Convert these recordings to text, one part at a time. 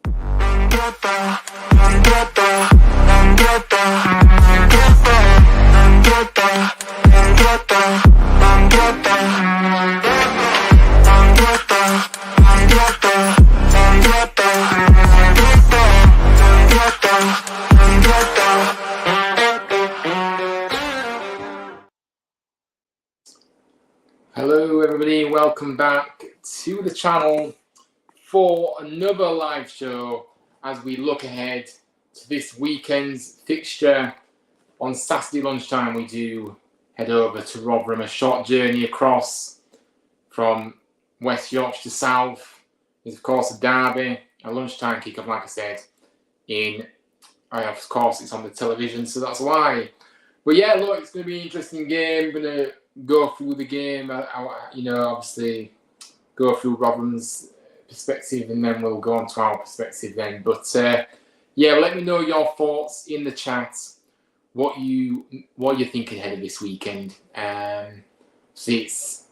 Hello everybody, welcome back to the channel for another live show as we look ahead to this weekend's fixture. On Saturday lunchtime we do head over to Rotherham, a short journey across from West Yorkshire to South. It's of course a derby, a lunchtime kick-off like I said, of course it's on the television, so that's why. But yeah, look, it's going to be an interesting game. I'm going to go through the game, obviously go through Rotherham's perspective and then we'll go on to our perspective then. But yeah, let me know your thoughts in the chat, what you're thinking ahead of this weekend. So it's,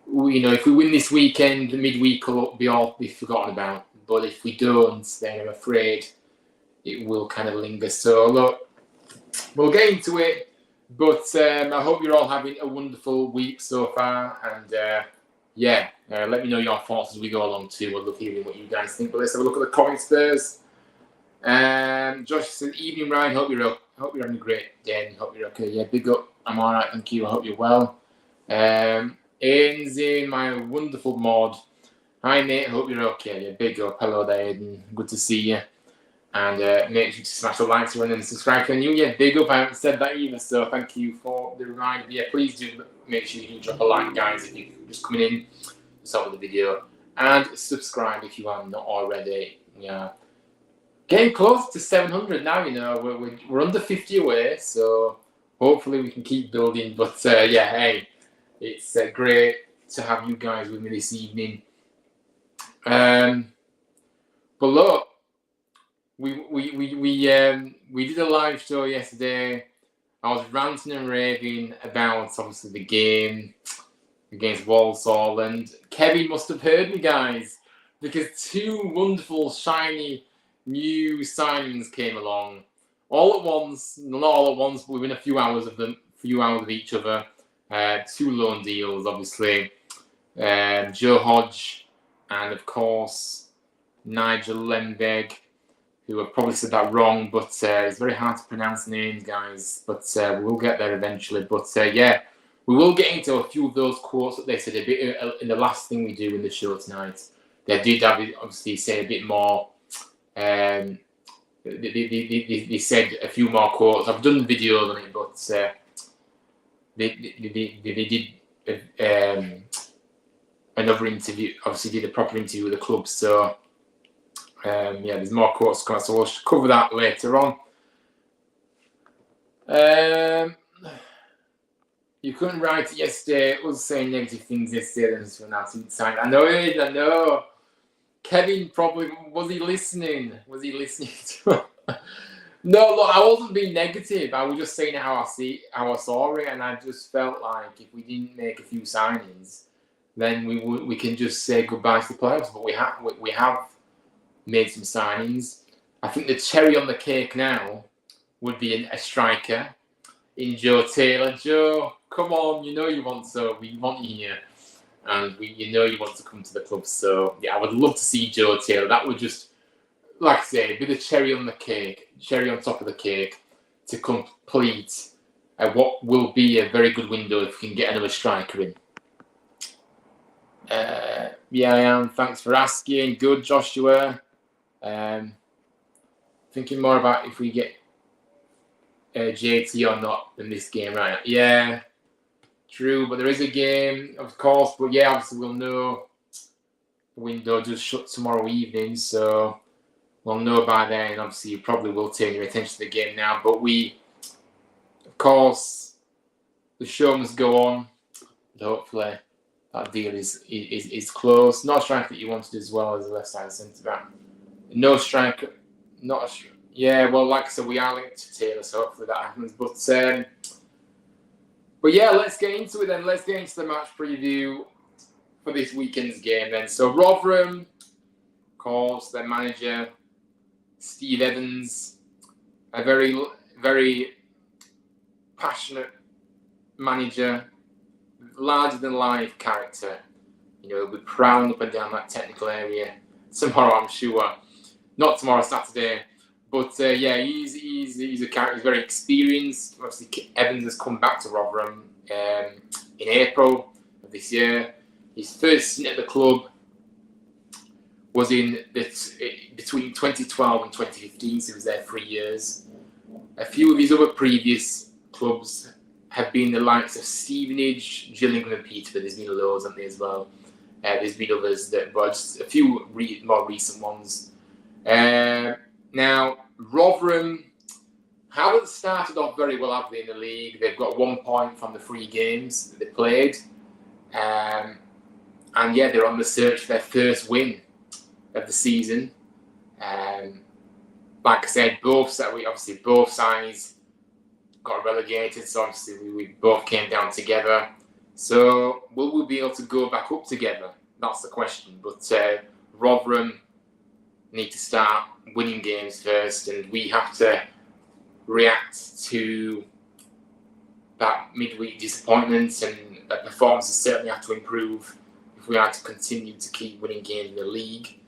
if we win this weekend, the midweek will be forgotten about. But if we don't, then I'm afraid it will kind of linger. So look, we'll get into it. But I hope you're all having a wonderful week so far, and let me know your thoughts as we go along too. I love hearing what you guys think. But let's have a look at the comments first. Josh said, "Evening, Ryan. Hope you're having a great day. Hope you're okay. Yeah, big up. I'm all right, thank you. I hope you're well." Aiden's in, my wonderful mod. Hi mate, hope you're okay. Yeah, big up. Hello there, Aiden. Good to see you. And make sure to smash the like button and subscribe to the new. Yeah, big up. I haven't said that either, so thank you for the reminder. Yeah, please do make sure you drop a like, guys, if you're just coming in to start with the video. And subscribe if you are not already. We are getting close to 700 now, We're under 50 away, so hopefully we can keep building. But yeah, hey, it's great to have you guys with me this evening. But look, we did a live show yesterday. I was ranting and raving about obviously the game against Walsall, and Kevin must have heard me, guys, because two wonderful shiny new signings came along all at once. Not all at once, but within a few hours of each other. Two loan deals, obviously. Joe Hodge and of course Nigel Lemberg, who have probably said that wrong, but it's very hard to pronounce names, guys. But we'll get there eventually. But yeah, we will get into a few of those quotes that they said a bit in the last thing we do in the show tonight. They did obviously say a bit more. They said a few more quotes. I've done videos on it, but they did another interview. Obviously, did a proper interview with the club. So. Yeah, there's more quotes coming, so we'll cover that later on. You couldn't write it yesterday. It was saying negative things yesterday. I know. Kevin probably, was he listening? To No, look, I wasn't being negative. I was just saying how I saw it, and I just felt like if we didn't make a few signings, then we can just say goodbye to the playoffs. But we have made some signings. I think the cherry on the cake now would be a striker in Joe Taylor. Joe, come on, you want we want you here, and you want to come to the club. So yeah, I would love to see Joe Taylor. That would just, like I say, be the cherry on the cake, cherry on top of the cake, to complete what will be a very good window if we can get another striker in. Yeah, I am. Thanks for asking. Good, Joshua. Thinking more about if we get JT or not in this game, right? Yeah, true. But there is a game, of course. But yeah, obviously we'll know. The window just shut tomorrow evening, so we'll know by then. And obviously, you probably will turn your attention to the game now. But of course, the show must go on. And hopefully, that deal is close. Not a striker that you wanted as well as the left side centre back. No striker, yeah. Well, like I said, we are linked to Taylor, so hopefully that happens. But yeah, let's get into it then. Let's get into the match preview for this weekend's game then. So Rotherham, of course, their manager Steve Evans, a very, very passionate manager, larger than life character. You know, he'll be prowling up and down that technical area tomorrow, I'm sure. Not tomorrow, Saturday. But yeah, he's a character. He's very experienced. Obviously, Evans has come back to Rotherham in April of this year. His first stint at the club was between 2012 and 2015, so he was there 3 years. A few of his other previous clubs have been the likes of Stevenage, Gillingham and Peterborough. There's been loads, haven't there, as well. There's been others, but just a few more recent ones. Now, Rotherham haven't started off very well, have they, in the league? They've got 1 point from the 3 games that they played. And yeah, they're on the search for their first win of the season. Like I said, both sides got relegated, so obviously we both came down together. So will we be able to go back up together? That's the question. But Rotherham need to start winning games first, and we have to react to that midweek disappointment, and the performances certainly have to improve if we are to continue to keep winning games in the league.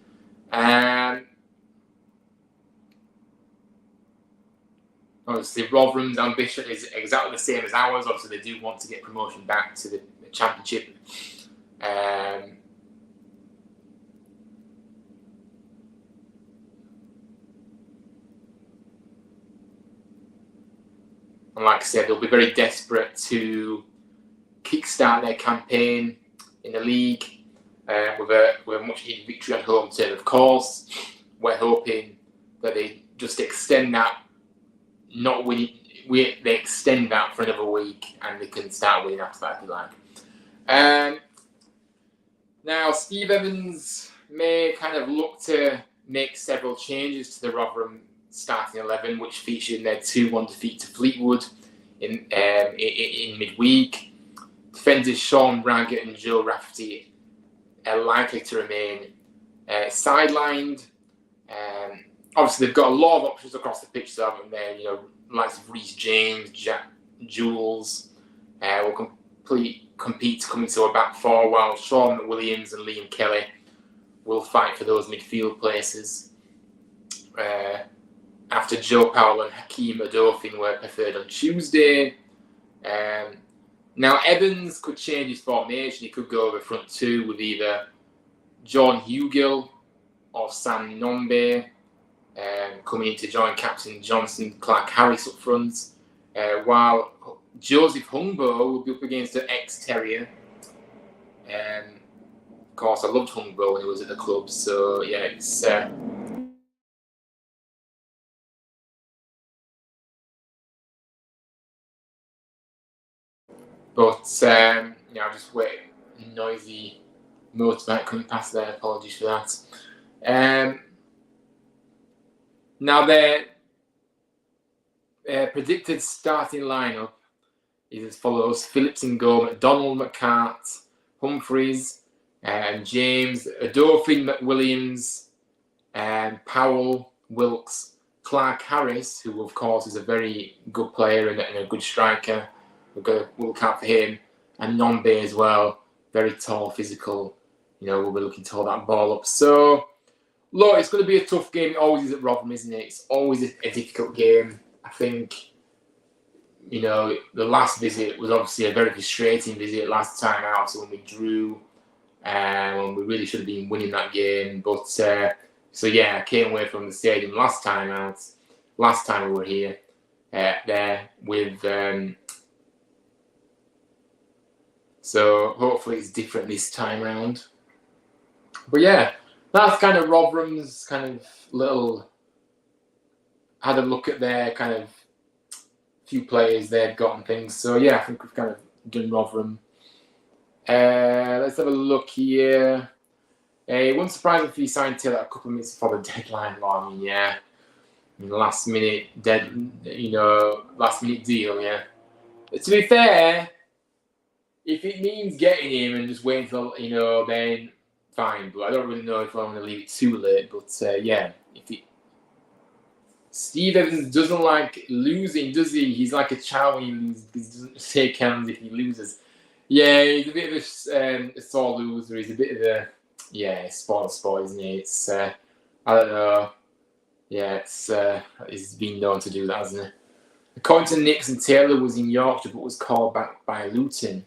Obviously, Rotherham's ambition is exactly the same as ours. Obviously, they do want to get promotion back to the Championship. And like I said, they'll be very desperate to kickstart their campaign in the league with a much needed victory on home turf. Of course, we're hoping that they just extend that. Not winning, they extend that for another week, and they can start winning after that if you like. Now, Steve Evans may kind of look to make several changes to the Rotherham starting 11, which featured in their 2-1 defeat to Fleetwood in midweek. Defenders Sean Raggett and Joe Rafferty are likely to remain sidelined. Obviously, they've got a lot of options across the pitch, so haven't they? You know, likes of Reece James, Jack Jules will compete to come into a back four, while Sean Williams and Liam Kelly will fight for those midfield places. After Joe Powell and Hakeem Adofin were preferred on Tuesday. Now, Evans could change his formation. He could go over front two with either John Hugill or Sam Nombe. Coming in to join Captain Johnson, Clark Harris up front, while Joseph Hungbo will be up against the ex-Terrier. Of course, I loved Hungbo when he was at the club, so yeah, it's... yeah, I'm just waiting. Noisy motorbike coming past there, apologies for that. Now, their predicted starting lineup is as follows: Phillips and Go, McDonald, McCart, Humphreys, James, Adofin, McWilliams, Powell, Wilkes, Clark Harris, who of course is a very good player and a good striker. We'll look out for him, and Nombe as well, very tall, physical. You know, we'll be looking to hold that ball up. So, look, it's going to be a tough game. It always is at Rotherham, isn't it? It's always a difficult game. I think, you know, the last visit was obviously a very frustrating visit last time out, so when we drew, when we really should have been winning that game. But, so yeah, I came away from the stadium last time out, last time we were here, there with... so hopefully it's different this time round. But yeah, that's kind of Rotherham's kind of little... had a look at their kind of few players they've got and things. So yeah, I think we've kind of done Rotherham. Let's have a look here. It wouldn't surprise me if he signed Taylor a couple of minutes before the deadline. Well, I mean, yeah, last minute deal. Yeah. But to be fair, if it means getting him and just waiting till then fine. But I don't really know if I want to leave it too late. But yeah, if it Steve Evans doesn't like losing, does he? He's like a child when he loses. He doesn't shake hands if he loses. Yeah, he's a bit of a sore loser. He's a bit of a sport, isn't he? It's I don't know. Yeah, he's been known to do that, hasn't he? According to Nixon, Taylor was in Yorkshire but was called back by Luton.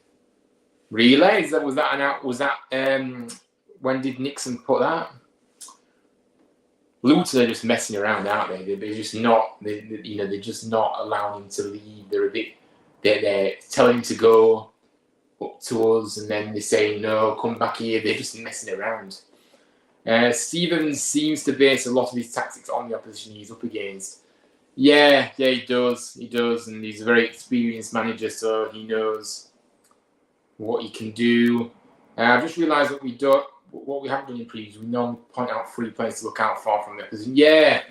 Really? Was that when did Nixon put that? Luton are just messing around, aren't they? They're just not. They're just not allowing him to leave. They're telling him to go up to us, and then they say no, come back here. They're just messing around. Stevens seems to base a lot of his tactics on the opposition he's up against. Yeah, he does, and he's a very experienced manager, so he knows what he can do. I've just realised that what we haven't done in previews, we normally point out 3 players to look out for from the opposition. Yeah,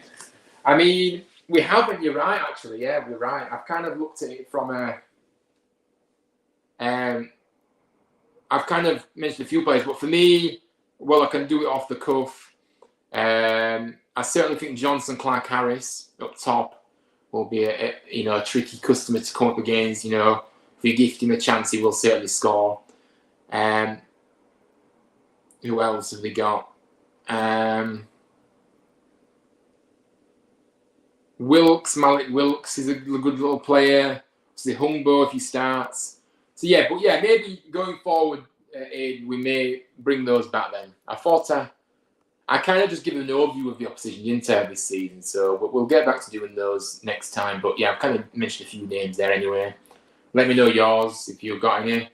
I mean, we haven't, you're right, actually. Yeah, we're right. I've kind of looked at it from I've kind of mentioned a few players, but for me, well, I can do it off the cuff. I certainly think Johnson Clark-Harris up top will be a tricky customer to come up against. If we gift him a chance, he will certainly score. Who else have they got? Malik Wilkes is a good little player. Obviously, Humbo if he starts. So maybe going forward, we may bring those back then. I thought I kind of just give an overview of the opposition Inter this season, so we'll get back to doing those next time. But yeah, I've kind of mentioned a few names there anyway. Let me know yours if you've got any.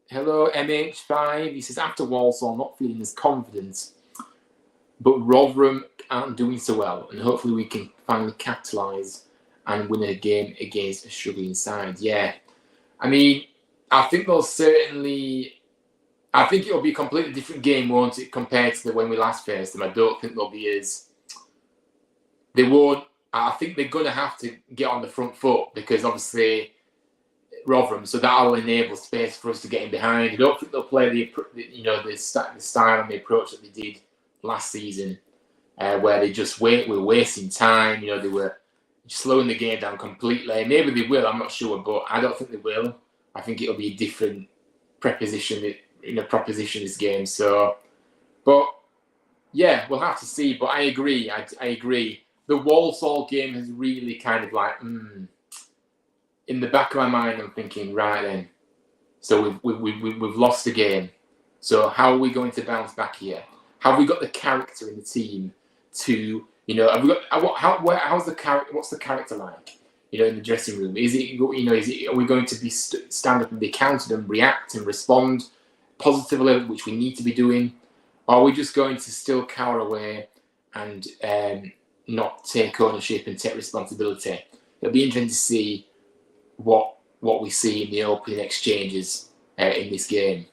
Hello, MH5. He says, after Walsall, not feeling as confident, but Rotherham aren't doing so well, and hopefully we can finally capitalise and win a game against a struggling side. Yeah, I mean, I think it'll be a completely different game, won't it, compared to when we last faced them. I don't think they'll be they won't. I think they're going to have to get on the front foot because obviously Rotherham, so that'll enable space for us to get in behind. I don't think they'll play the style and the approach that they did last season, where they just were wasting time. They were slowing the game down completely. Maybe they will, I'm not sure, but I don't think they will. I think it'll be a different proposition this game. So, but yeah, we'll have to see. But I agree. I agree. The Walsall game has really kind of like, in the back of my mind, I'm thinking, right then. So we've lost the game. So how are we going to bounce back here? Have we got the character in the team to, have we got how's the character? What's the character like? In the dressing room, are we going to be stand up and be counted and react and respond positively, which we need to be doing? Or are we just going to still cower away and not take ownership and take responsibility? It'll be interesting to see what we see in the opening exchanges in this game.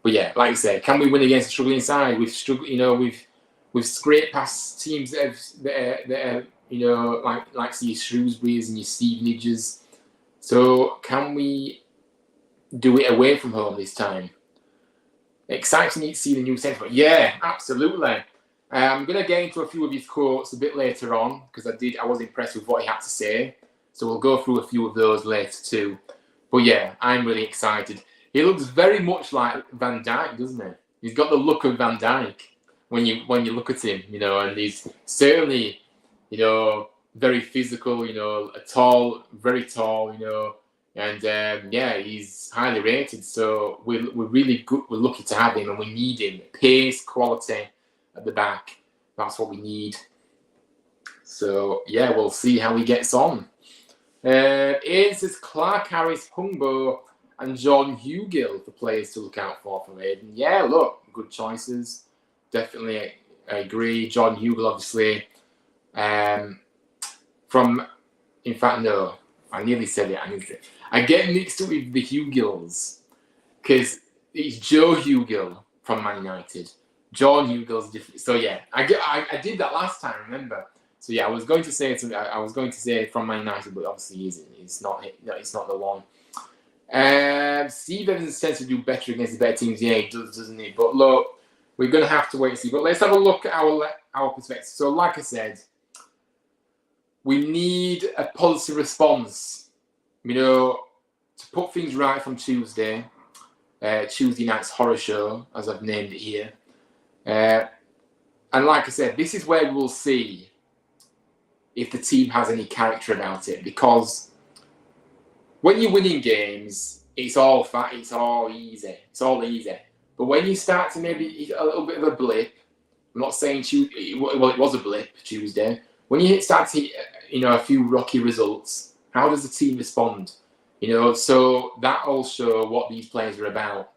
But yeah, like I say, can we win against a struggling side? We've struggled, we've scraped past teams that are like your Shrewsbury's and your Stevenages. So can we do it away from home this time? Exciting to see the new centre. Yeah, absolutely. I'm going to get into a few of his quotes a bit later on because I was impressed with what he had to say. So we'll go through a few of those later too. But yeah, I'm really excited. He looks very much like Van Dijk, doesn't he? He's got the look of Van Dijk when you look at him, and he's certainly, very physical, very tall, and he's highly rated. So we're really good. We're lucky to have him, and we need him. Pace, quality at the back. That's what we need. So yeah, we'll see how he gets on. Ian says Clark-Harris, Humbo, and Jordan Hugill for players to look out for Aiden. Yeah, look, good choices. Definitely, I agree. Jordan Hugill, obviously. In fact, no, I nearly said it. I get mixed up with the Hugills because it's Joe Hugill from Man United. Jordan Hugill's different. So yeah, I did that last time. Remember? So yeah, I was going to say from Man United, but obviously he isn't. It's not the one. Steve Evans tends to do better against the better teams. Yeah, he does, doesn't he? But look, we're going to have to wait and see. But let's have a look at our perspective. So, like I said, we need a positive response, you know, to put things right from Tuesday. Tuesday night's horror show, as I've named it here. And like I said, this is where we'll see if the team has any character about it. Because when you're winning games, it's all fat, it's all easy. But when you start to maybe a little bit of a blip, I'm not saying well, it was a blip Tuesday. When you start to hit, you know, a few rocky results, how does the team respond? You know, so that will show what these players are about.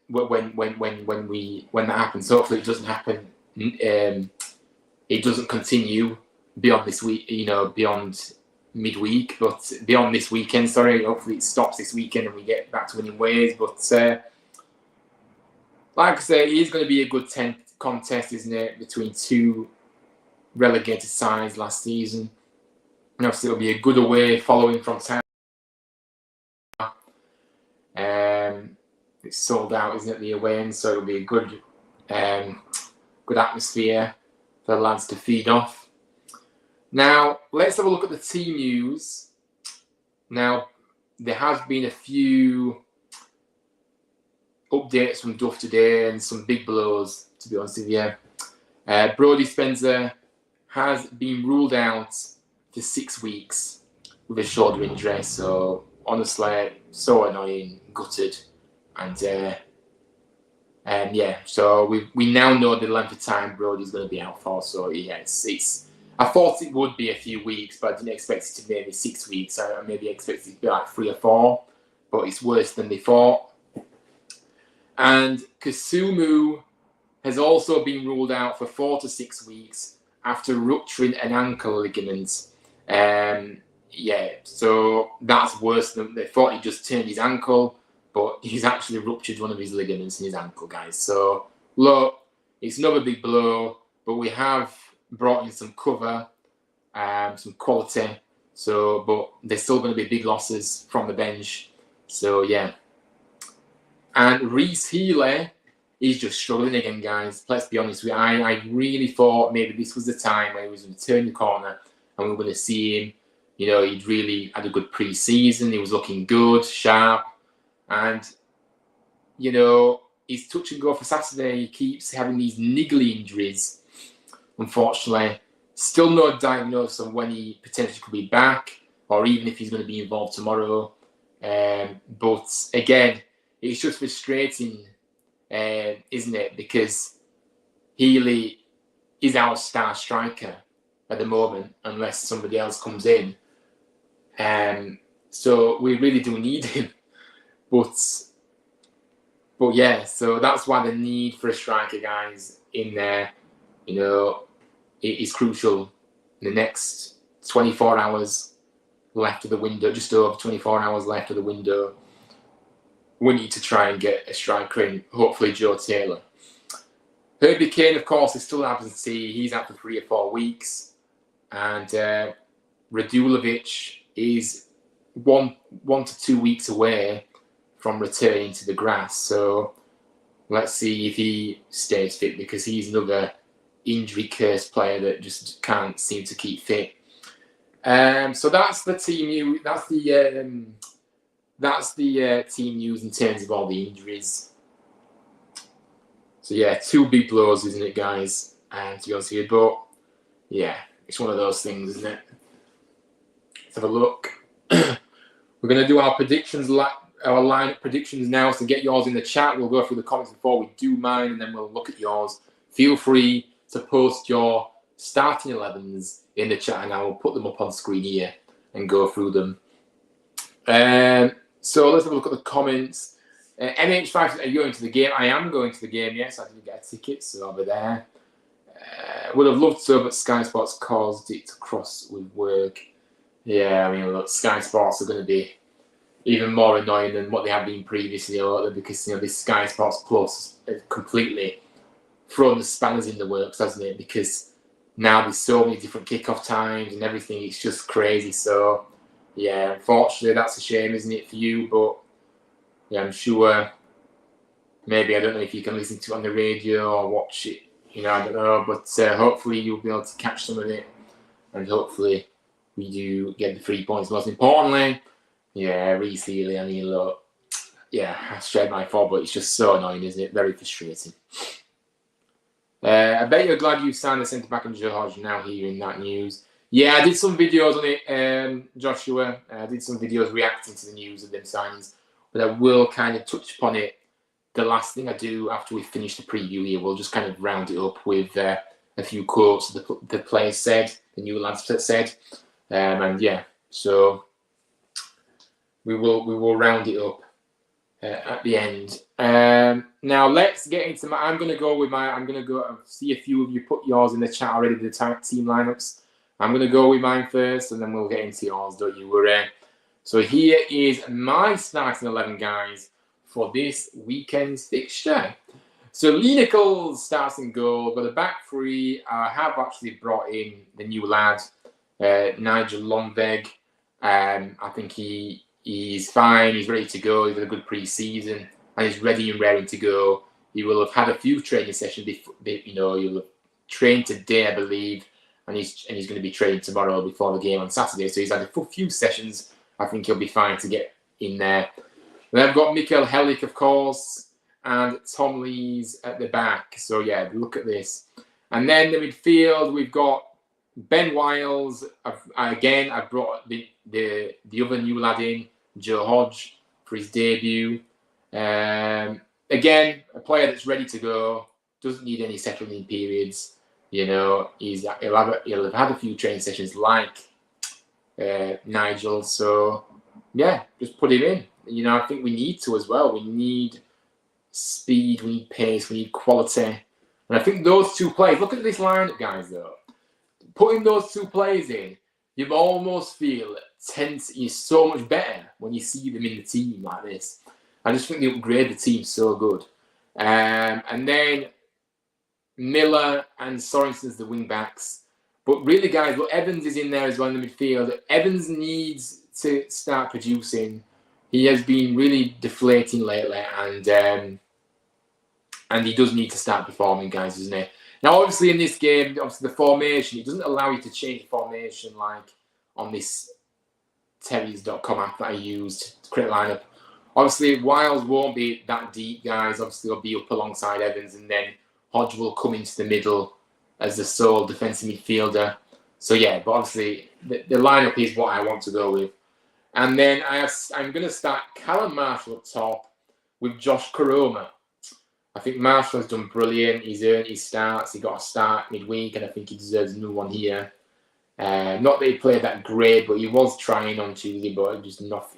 When that happens, hopefully it doesn't happen. It doesn't continue beyond this week. You know, beyond midweek, but beyond this weekend. Sorry, hopefully it stops this weekend and we get back to winning ways. But like I say, it is going to be a good contest, isn't it, between two relegated sides last season. And obviously it'll be a good away following from town. It's sold out, isn't it, the away end? So it'll be a good atmosphere for the lads to feed off. Now, let's have a look at the team news. Now, there has been a few updates from Duff today and some big blows, to be honest with you. Brodie Spencer has been ruled out for 6 weeks with a shoulder injury. So, honestly, so annoying, gutted. And yeah, so we now know the length of time Brodie's going to be out for. So yeah, it's I thought it would be a few weeks, but I didn't expect it to be maybe 6 weeks. I maybe expected it to be like 3 or 4, but it's worse than they thought. And Kasumu has also been ruled out for 4 to 6 weeks after rupturing an ankle ligament. Yeah, so that's worse than they thought. He just turned his ankle, but he's actually ruptured one of his ligaments in his ankle, guys. So, look, it's another big blow, but we have brought in some cover, some quality. So, but there's still going to be big losses from the bench. So, yeah. And Reece Healy is just struggling again, guys. Let's be honest with you. I really thought maybe this was the time where he was going to turn the corner and we were going to see him. You know, he'd really had a good pre-season. He was looking good, sharp. And, you know, he's touch and go for Saturday. He keeps having these niggly injuries, unfortunately. Still no diagnosis on when he potentially could be back or even if he's going to be involved tomorrow. But, again, it's just frustrating, isn't it? Because Healy is our star striker at the moment, unless somebody else comes in. So we really do need him. But yeah, so that's why the need for a striker, guys, in there, you know, it is crucial. In the next 24 hours left of the window, just over 24 hours left of the window, we need to try and get a striker in, hopefully Joe Taylor. Herbie Kane, of course, is still absentee. He's out for 3 or 4 weeks. And Radulovic is one to 2 weeks away from returning to the grass. So let's see if he stays fit, because he's another injury-cursed player that just can't seem to keep fit. So that's the team news. That's the team news in terms of all the injuries. So yeah, 2 big blows, isn't it, guys? To be honest with you, but yeah, it's one of those things, isn't it? Let's have a look. We're going to do our predictions, our lineup predictions now. So get yours in the chat. We'll go through the comments before we do mine, and then we'll look at yours. Feel free to post your starting 11s in the chat, and I will put them up on screen here and go through them. So let's have a look at the comments. MH5, are you going to the game? I am going to the game, yes. I didn't get a ticket, so I'll be there. Would have loved to, but Sky Sports caused it to cross with work. Yeah, I mean, look, Sky Sports are going to be even more annoying than what they have been previously, because, you know, this Sky Sports Plus has completely thrown the spanners in the works, hasn't it? Because now there's so many different kickoff times and everything. It's just crazy. So, yeah, unfortunately, that's a shame, isn't it, for you? But, yeah, I'm sure maybe, I don't know if you can listen to it on the radio or watch it, you know, I don't know, but hopefully you'll be able to catch some of it, and hopefully we do get the 3 points. Most importantly, yeah, Reece Healy, I mean, look, yeah, I shared my fault, but it's just so annoying, isn't it? Very frustrating. I bet you're glad you signed the centre back in Joe Hodge, now hearing that news. Yeah, I did some videos on it, Joshua. I did some videos reacting to the news of them signings, but I will kind of touch upon it. The last thing I do after we finish the preview here, we'll just kind of round it up with a few quotes the players said, the new lads said, and yeah, so we will round it up at the end. Now let's get into my. I'm gonna go see a few of you put yours in the chat already. The team lineups. I'm gonna go with mine first, and then we'll get into yours. Don't you worry. So here is my starting 11, guys, for this weekend's fixture. So Lee Nichols starts in goal. Got a back three. I have actually brought in the new lad, Nigel Longveg. I think he's fine. He's ready to go. He's had a good pre-season, and he's ready and raring to go. He will have had a few training sessions. You know, he'll have trained today, I believe, and he's going to be training tomorrow before the game on Saturday. So he's had a few sessions. I think he'll be fine to get in there. Then I've got Mikael Hellick, of course, and Tom Lees at the back. So yeah, look at this. And then the midfield, we've got Ben Wiles. I've brought the other new lad in, Joe Hodge, for his debut. Again, a player that's ready to go, doesn't need any settling periods. You know, he'll have had a few training sessions like Nigel. So yeah, just put him in. You know, I think we need to as well. We need speed, we need pace, we need quality. And I think those two players, look at this lineup, guys, though. Putting those two players in, you almost feel tense is so much better when you see them in the team like this. I just think they upgrade the team so good. And then Miller and Sorensen's the wing backs. But really, guys, look, Evans is in there as well in the midfield. Evans needs to start producing. He has been really deflating lately, and he does need to start performing, guys, doesn't he? Now, obviously, in this game, obviously the formation, it doesn't allow you to change the formation like on this Terriers.com app that I used to create a lineup. Obviously, Wiles won't be that deep, guys. Obviously, he'll be up alongside Evans, and then Hodge will come into the middle as the sole defensive midfielder. So, yeah, but obviously, the lineup is what I want to go with. And then I'm going to start Callum Marshall up top with Josh Koroma. I think Marshall has done brilliant. He's earned his starts. He got a start midweek, and I think he deserves a new one here. Not that he played that great, but he was trying on Tuesday, but just not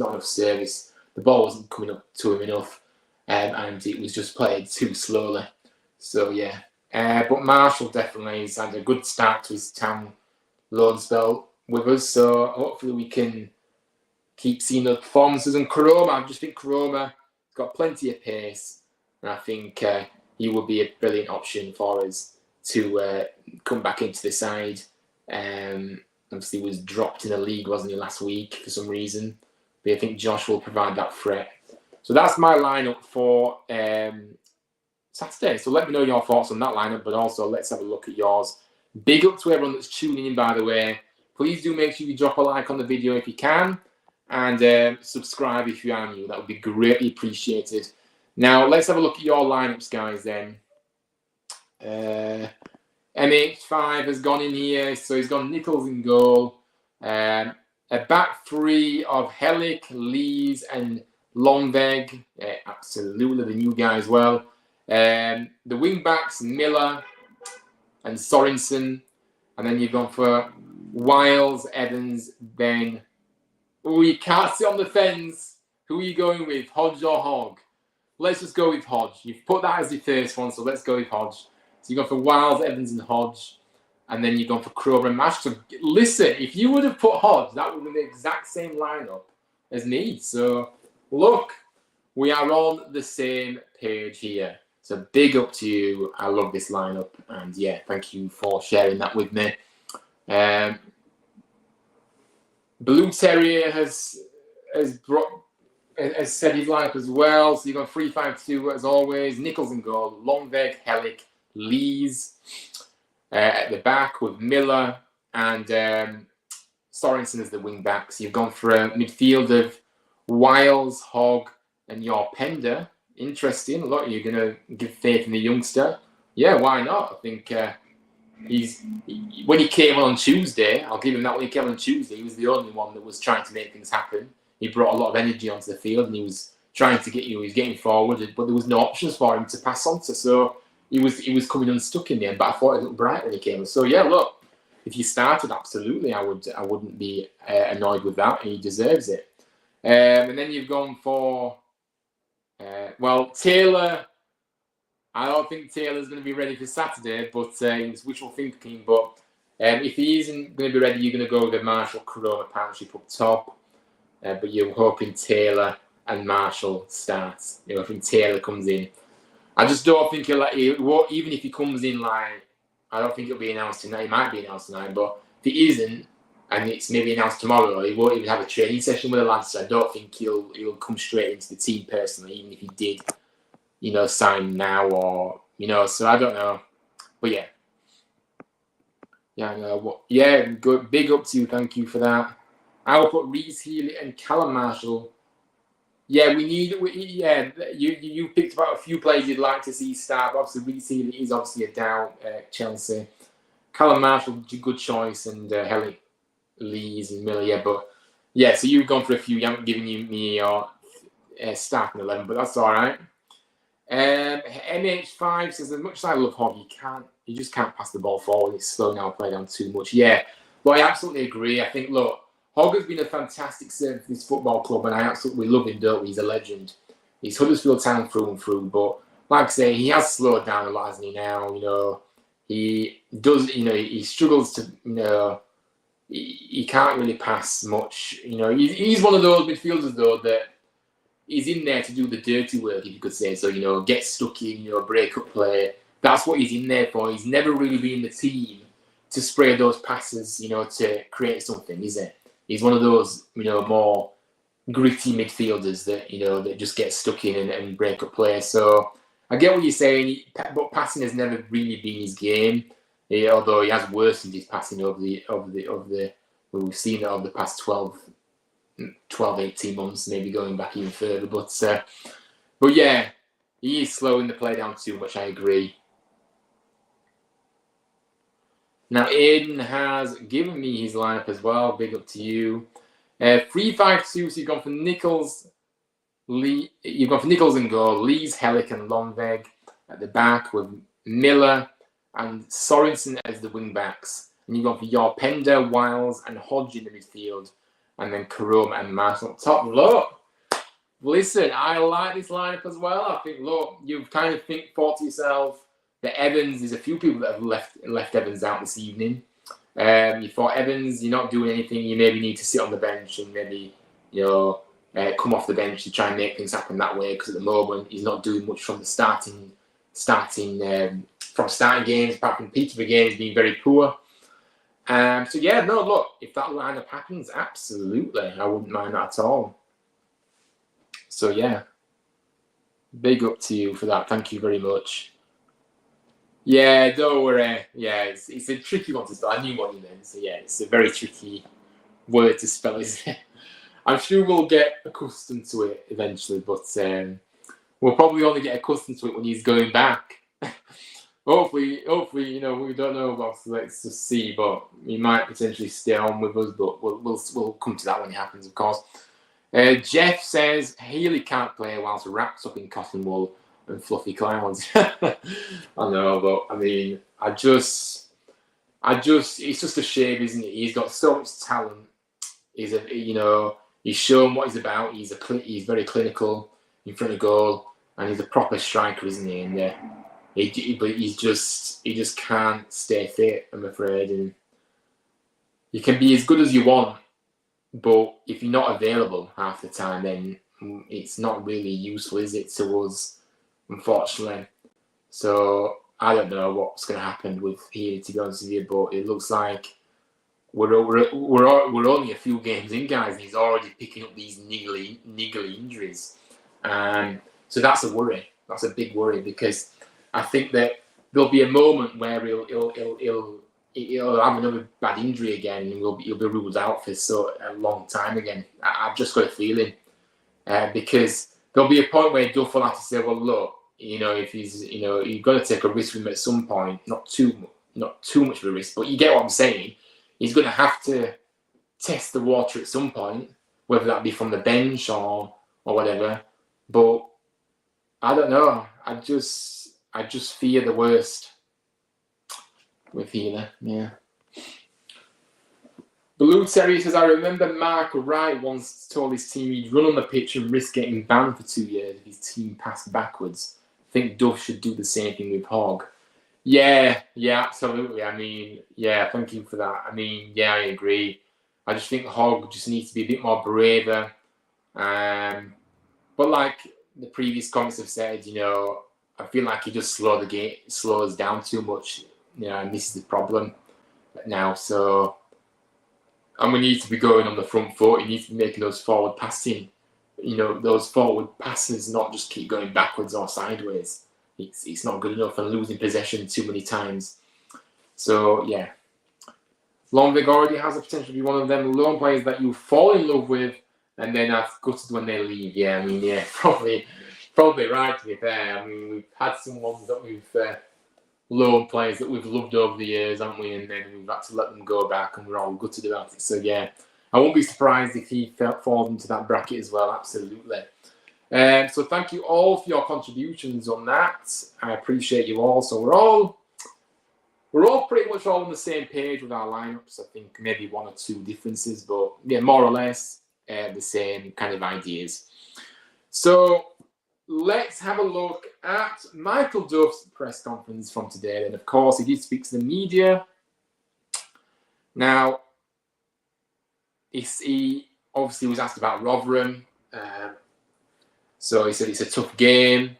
enough service. The ball wasn't coming up to him enough, and it was just played too slowly. So, yeah. But Marshall definitely has had a good start to his town loan spell with us, so hopefully we can keep seeing the performances. And Koroma, I just think Koroma's got plenty of pace, and I think he would be a brilliant option for us to come back into the side. Obviously, he was dropped in the league, wasn't he, last week for some reason? But I think Josh will provide that threat. So that's my lineup for Saturday. So let me know your thoughts on that lineup, but also let's have a look at yours. Big up to everyone that's tuning in, by the way. Please do make sure you drop a like on the video if you can, and subscribe if you are new. That would be greatly appreciated. Now, let's have a look at your lineups, guys, then. MH5 has gone in here, so he's gone Nichols in goal. A back three of Hellick, Lees, and Longveg. Absolutely the new guy as well. The wing backs, Miller and Sorensen. And then you've gone for Wiles, Evans, then... Oh, you can't sit on the fence. Who are you going with, Hodge or Hogg? Let's just go with Hodge. You've put that as your first one, so let's go with Hodge. So you've gone for Wiles, Evans, and Hodge. And then you've gone for Kroger and Mash. So listen, if you would have put Hodge, that would be the exact same lineup as me. So look, we are on the same page here. So big up to you. I love this lineup. And yeah, thank you for sharing that with me. Blue Terrier has has said his lineup as well. So you've got 3-5-2 as always. Nichols in goal, Longveg, Hellick, Lees at the back with Miller and Sorensen as the wing backs. You've gone for a midfield of Wiles, Hogg, and your Pender. Interesting. A lot of you are going to give faith in the youngster. Yeah, why not? I think when he came on Tuesday, I'll give him that. When he came on Tuesday, he was the only one that was trying to make things happen. He brought a lot of energy onto the field, and he was trying to he was getting forward, but there was no options for him to pass on to. So he was coming unstuck in the end. But I thought it looked bright when he came. So yeah, look, if he started, absolutely, I wouldn't be annoyed with that. He deserves it. And then you've gone for Taylor. I don't think Taylor's going to be ready for Saturday, but it's wishful thinking. But if he isn't going to be ready, you're going to go with the Marshall-Corona partnership up top. But you're hoping Taylor and Marshall start. I think Taylor comes in. I just don't think even if he comes in I don't think it'll be announced tonight. It might be announced tonight, but if it isn't, and it's maybe announced tomorrow, he won't even have a training session with the lads. So I don't think he'll come straight into the team personally, even if he did. Sign now or, so I don't know. But yeah. Yeah, I know. Good. Big up to you. Thank you for that. I will put Reece Healy and Callum Marshall. Yeah, you picked about a few players you'd like to see start. Obviously, Reece Healy is obviously a down Chelsea. Callum Marshall, good choice, and Hellick, Lees, and Miller. Yeah, but yeah, so you've gone for a few. You haven't given me your starting 11, but that's all right. MH5 says, as much as I love Hogg, you just can't pass the ball forward. It's slowing our play down too much. Yeah, but I absolutely agree. I think, look, Hogg has been a fantastic servant for this football club, and I absolutely love him, don't we? He's a legend. He's Huddersfield Town through and through, but like I say, he has slowed down a lot, hasn't he, now? He does, he struggles to, he can't really pass much. He's one of those midfielders, though, that he's in there to do the dirty work, if you could say so. Get stuck in, break up play. That's what he's in there for. He's never really been in the team to spray those passes, to create something, is it? He's one of those, more gritty midfielders that, that just get stuck in and break up play. So I get what you're saying, but passing has never really been his game. Although he has worsened his passing over the we've seen it over the past 12, 18 months, maybe going back even further. But yeah, he is slowing the play down too much, I agree. Now, Aiden has given me his lineup as well. Big up to you. 3-5-2, so you've gone for Nichols. You've gone for Nichols in goal, Lees, Hellick, and Longveg at the back with Miller and Sorensen as the wing backs. And you've gone for your Pender, Wiles, and Hodge in the midfield. And then Karoma and Marshall up top. Look, listen, I like this lineup as well. I think, look, you've kind of thought to yourself that Evans, there's a few people that have left Evans out this evening. You thought, Evans, you're not doing anything. You maybe need to sit on the bench and maybe, come off the bench to try and make things happen that way. Because at the moment, he's not doing much from the starting games. Apart from peak of the game, he's been very poor. So yeah, no, look, if that lineup happens, absolutely, I wouldn't mind that at all. So yeah, big up to you for that. Thank you very much. Yeah, don't worry. Yeah, it's a tricky one to spell. I knew what you meant. So yeah, it's a very tricky word to spell, isn't it? I'm sure we'll get accustomed to it eventually, but we'll probably only get accustomed to it when he's going back. Hopefully, we don't know about. Let's just see, but he might potentially stay on with us. But we'll come to that when it happens, of course. Jeff says Healy can't play whilst wrapped up in cotton wool and fluffy clouds. I know, but I mean, it's just a shame, isn't it? He's got so much talent. He's shown what he's about. He's very clinical in front of goal, and he's a proper striker, isn't he? And but he just can't stay fit, I'm afraid. And you can be as good as you want, but if you're not available half the time, then it's not really useful, is it, to us, unfortunately. So I don't know what's going to happen with Healy, to be honest with you, but it looks like we're only a few games in, guys, and he's already picking up these niggly injuries. So that's a worry. That's a big worry, because I think that there'll be a moment where he'll have another bad injury again, and he'll be ruled out for a long time again. I've just got a feeling, because there'll be a point where Duff will have to say, well, look, if he's, you've got to take a risk with him at some point, not too much of a risk, but you get what I'm saying. He's going to have to test the water at some point, whether that be from the bench or whatever. But I don't know. I just fear the worst with Healer. Yeah. Blue Terry says, I remember Mark Wright once told his team he'd run on the pitch and risk getting banned for 2 years if his team passed backwards. I think Duff should do the same thing with Hogg. Yeah, absolutely. I mean, yeah, thank you for that. I mean, yeah, I agree. I just think Hogg just needs to be a bit more braver. But like the previous comments have said, I feel like he just slows down too much, and this is the problem now. So, and we need to be going on the front foot. He needs to be making those forward passing, those forward passes, not just keep going backwards or sideways. It's not good enough, and losing possession too many times. So, yeah. Lonvig already has the potential to be one of them loan players that you fall in love with and then are gutted when they leave. Yeah, I mean, yeah, probably right, to be fair. I mean, we've had some ones that we've loan players that we've loved over the years, haven't we? And then we've had to let them go back, and we're all gutted about it. So, yeah, I won't be surprised if he falls into that bracket as well, absolutely. So thank you all for your contributions on that. I appreciate you all. So we're all pretty much all on the same page with our lineups. I think maybe one or two differences, but yeah, more or less the same kind of ideas. So let's have a look at Michael Duff's press conference from today. And of course, he did speak to the media. Now, he obviously was asked about Rotherham. So he said it's a tough game.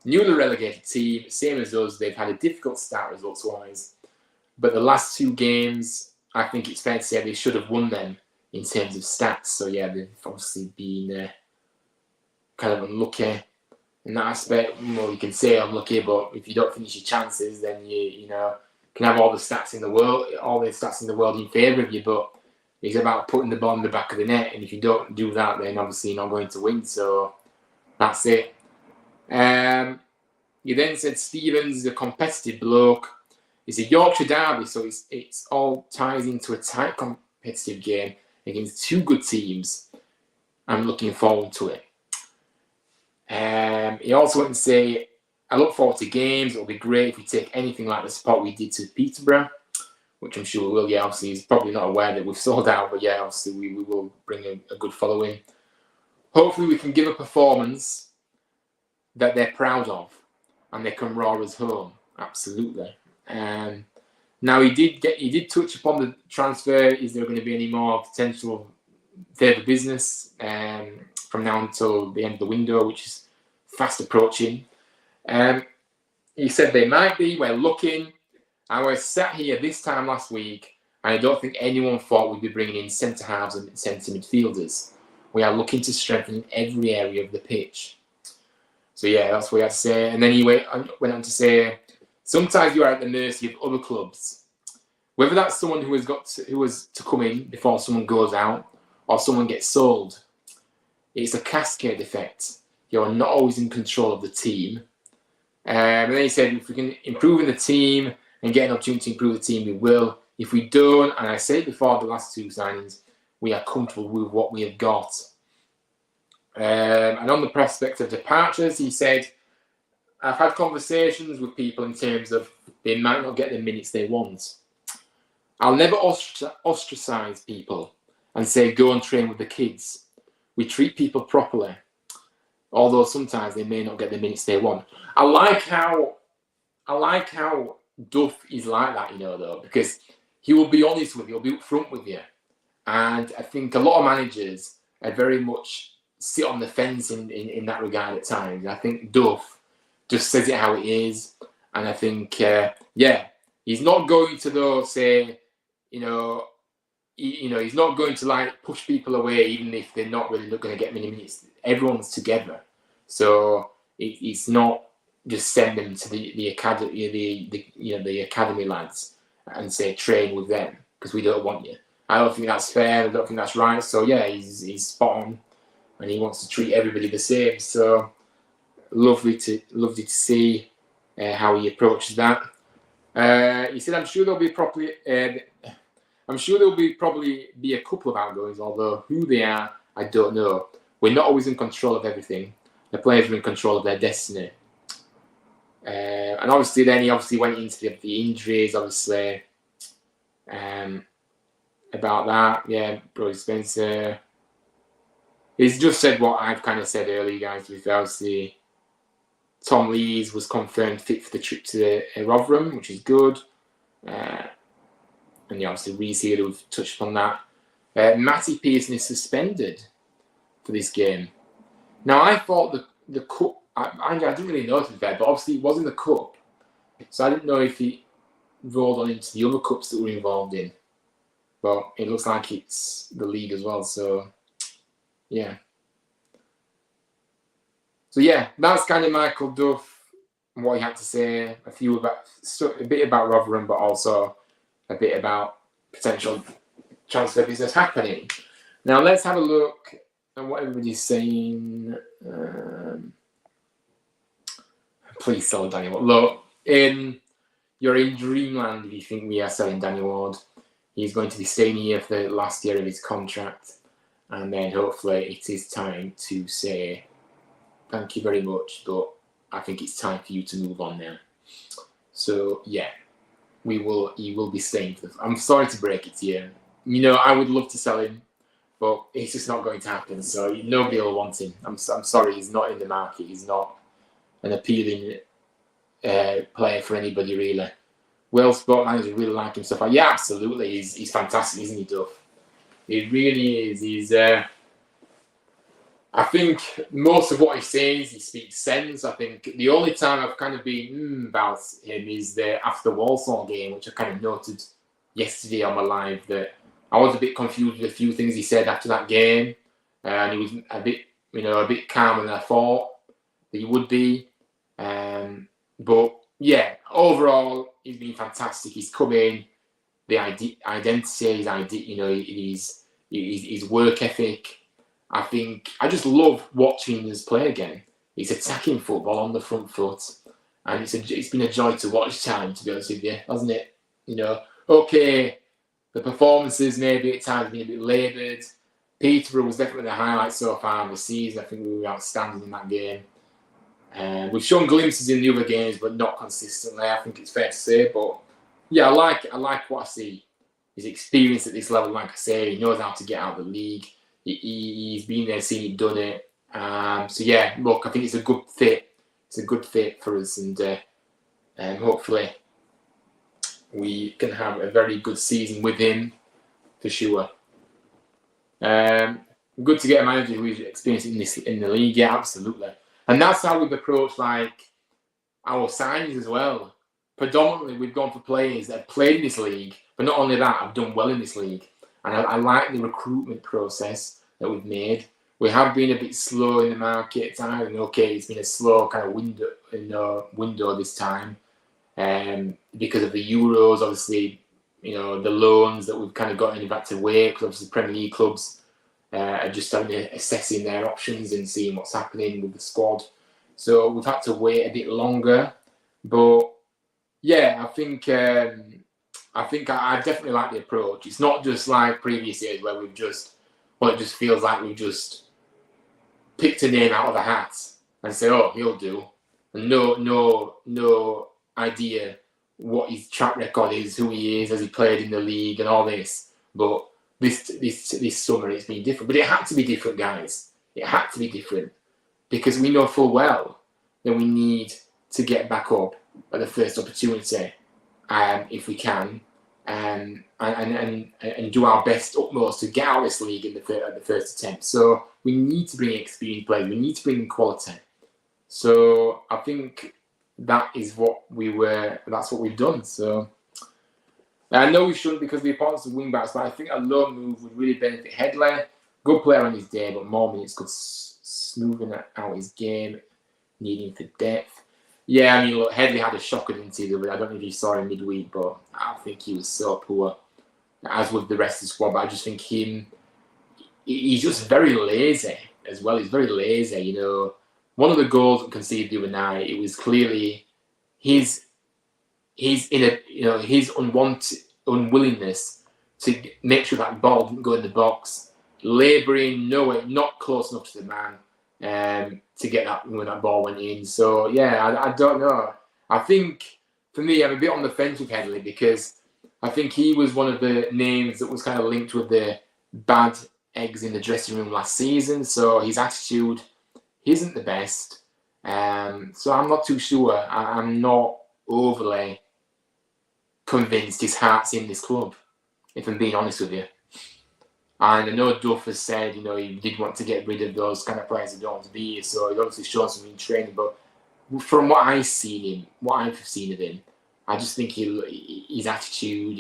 Newly relegated team, same as us. They've had a difficult start results-wise. But the last 2 games, I think it's fair to say they should have won them in terms of stats. So, yeah, they've obviously been kind of unlucky in that aspect. Well, you can say unlucky, but if you don't finish your chances, then you can have all the stats in the world in favour of you. But it's about putting the ball in the back of the net. And if you don't do that, then obviously you're not going to win. So that's it. You then said Stevens is a competitive bloke. It's a Yorkshire derby, so it's all ties into a tight competitive game against 2 good teams. I'm looking forward to it. He also went to say, I look forward to games. It'll be great if we take anything like the support we did to Peterborough, which I'm sure we will. Yeah, obviously he's probably not aware that we've sold out, but yeah, obviously we will bring a good following. Hopefully we can give a performance that they're proud of and they can roar us home. Absolutely. Now he did touch upon the transfer. Is there going to be any more potential further business from now until the end of the window, which is fast approaching? He said they might be. We're looking. I was sat here this time last week, and I don't think anyone thought we'd be bringing in centre halves and centre midfielders. We are looking to strengthen every area of the pitch. So yeah, that's what he had to say. And then he went on to say, sometimes you are at the mercy of other clubs. Whether that's someone who has to come in before someone goes out, or someone gets sold, it's a cascade effect. You're not always in control of the team. And then he said, if we can improve in the team and get an opportunity to improve the team, we will. If we don't, and I said before the last 2 signings, we are comfortable with what we have got. And on the prospect of departures, he said, I've had conversations with people in terms of they might not get the minutes they want. I'll never ostracize people and say, go and train with the kids. We treat people properly, although sometimes they may not get the minutes they want. I like how Duff is like that, though, because he will be honest with you, he'll be upfront with you. And I think a lot of managers are very much sit on the fence in that regard at times. I think Duff just says it how it is. And I think, he's not going to, though, say, he's not going to like push people away, even if they're not really going to get many minutes. Everyone's together, so it's not just send them to the academy, the academy lads, and say train with them because we don't want you. I don't think that's fair. I don't think that's right. So yeah, he's spot on, and he wants to treat everybody the same. So lovely to see how he approaches that. He said, "I'm sure there'll be probably be a couple of outgoings, although who they are, I don't know. We're not always in control of everything. The players are in control of their destiny." And obviously, then he went into the injuries, obviously. About that, yeah, Brody Spencer. He's just said what I've kind of said earlier, guys. With obviously, Tom Lees was confirmed fit for the trip to Rotherham, which is good. And yeah, obviously, Reece here, we've touched upon that. Matty Pearson is suspended for this game. Now, I thought the cup, I didn't really know, to be fair, but obviously it was in the cup. So I didn't know if he rolled on into the other cups that we're involved in. But it looks like it's the league as well, so yeah. So yeah, that's kind of Michael Duff and what he had to say. A bit about Rotherham, but also a bit about potential transfer business happening. Now let's have a look at what everybody's saying. Please sell Daniel Ward. Look, you're in dreamland if you think we are selling Daniel Ward. He's going to be staying here for the last year of his contract, and then hopefully it is time to say thank you very much, but I think it's time for you to move on now. So yeah, he will be staying. I'm sorry to break it to you. I would love to sell him, but it's just not going to happen. So nobody will want him. I'm sorry, he's not in the market. He's not an appealing player for anybody really. Wales sport managers really like him so far. Yeah, absolutely. He's fantastic, isn't he, Duff? He really is. He's. I think most of what he says, he speaks sense. I think the only time I've kind of been about him is after the Walsall game, which I kind of noted yesterday on my live, that I was a bit confused with a few things he said after that game, and he was a bit calmer than I thought that he would be. But yeah, overall, he's been fantastic. He's come in, the identity, his work ethic. I think I just love watching us play again. He's attacking football on the front foot, and it's been a joy to watch time, to be honest with you, hasn't it? Okay, the performances maybe at times been a bit laboured. Peterborough was definitely the highlight so far of the season. I think we were outstanding in that game. We've shown glimpses in the other games, but not consistently. I think it's fair to say. But yeah, I like what I see. His experience at this level, like I say, he knows how to get out of the league. He's been there, seen it, done it. So yeah, look, I think it's a good fit. It's a good fit for us, and hopefully we can have a very good season with him for sure. Good to get a manager who's experienced in the league. Yeah, absolutely. And that's how we've approached like our signings as well. Predominantly, we've gone for players that have played in this league, but not only that, have done well in this league. And I like the recruitment process that we've made. We have been a bit slow in the market at times, and okay, it's been a slow kind of window this time, because of the Euros. Obviously, the loans that we've kind of got in, we've had to wait because obviously Premier League clubs are just assessing their options and seeing what's happening with the squad. So we've had to wait a bit longer, but yeah, I think I definitely like the approach. It's not just like previous years where it just feels like we've just picked a name out of a hat and said, oh, he'll do. And no idea what his track record is, who he is, has he played in the league and all this. But this summer it's been different. But it had to be different, guys. It had to be different. Because we know full well that we need to get back up at the first opportunity, if we can, and do our best utmost to get out of this league at the first attempt. So we need to bring experienced players. We need to bring in quality. So I think that's what we've done. So I know he shouldn't because the opponent's wing backs, but I think a low move would really benefit Headley. Good player on his day, but more minutes could smoothing out his game, needing for depth. Yeah, I mean, look, Headley had a shocker, didn't he? I don't know if you saw him midweek, but I think he was so poor, as with the rest of the squad. But I just think he's just very lazy as well. He's very lazy, you know. One of the goals that conceded the other night, it was clearly his unwillingness to make sure that ball didn't go in the box, labouring, not close enough to the man to get that when that ball went in. So yeah, I don't know. I think for me, I'm a bit on the fence with Headley because I think he was one of the names that was kind of linked with the bad eggs in the dressing room last season. So his attitude isn't the best. So I'm not too sure. I'm not overly convinced his heart's in this club, if I'm being honest with you. And I know Duff has said, you know, he did want to get rid of those kind of players who don't want to be here, so he obviously shown some in training. But from what I've seen of him, I just think his attitude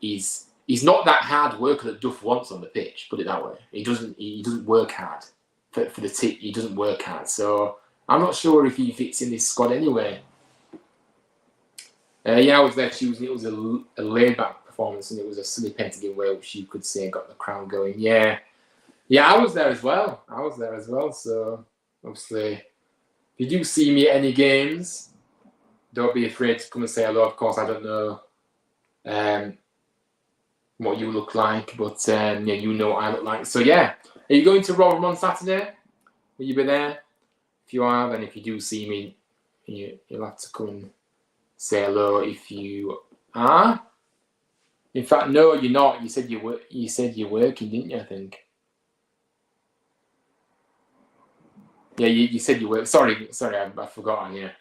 he's not that hard worker that Duff wants on the pitch. Put it that way. He doesn't work hard for the tip. He doesn't work hard. So I'm not sure if he fits in this squad anyway. Yeah, I was there Tuesday. It was a laid-back performance, and it was a silly Pentagon way, which you could say got the crowd going. Yeah, I was there as well. So obviously, if you do see me at any games, don't be afraid to come and say hello. Of course, I don't know what you look like, but yeah, you know what I look like. So yeah, are you going to Rotherham on Saturday? Will you be there? If you are, then if you do see me, you'll have to come and say hello if you are. In fact, no, you're not. You said you're working, didn't you? I think. Yeah, you said you were. Sorry, I forgot. Yeah,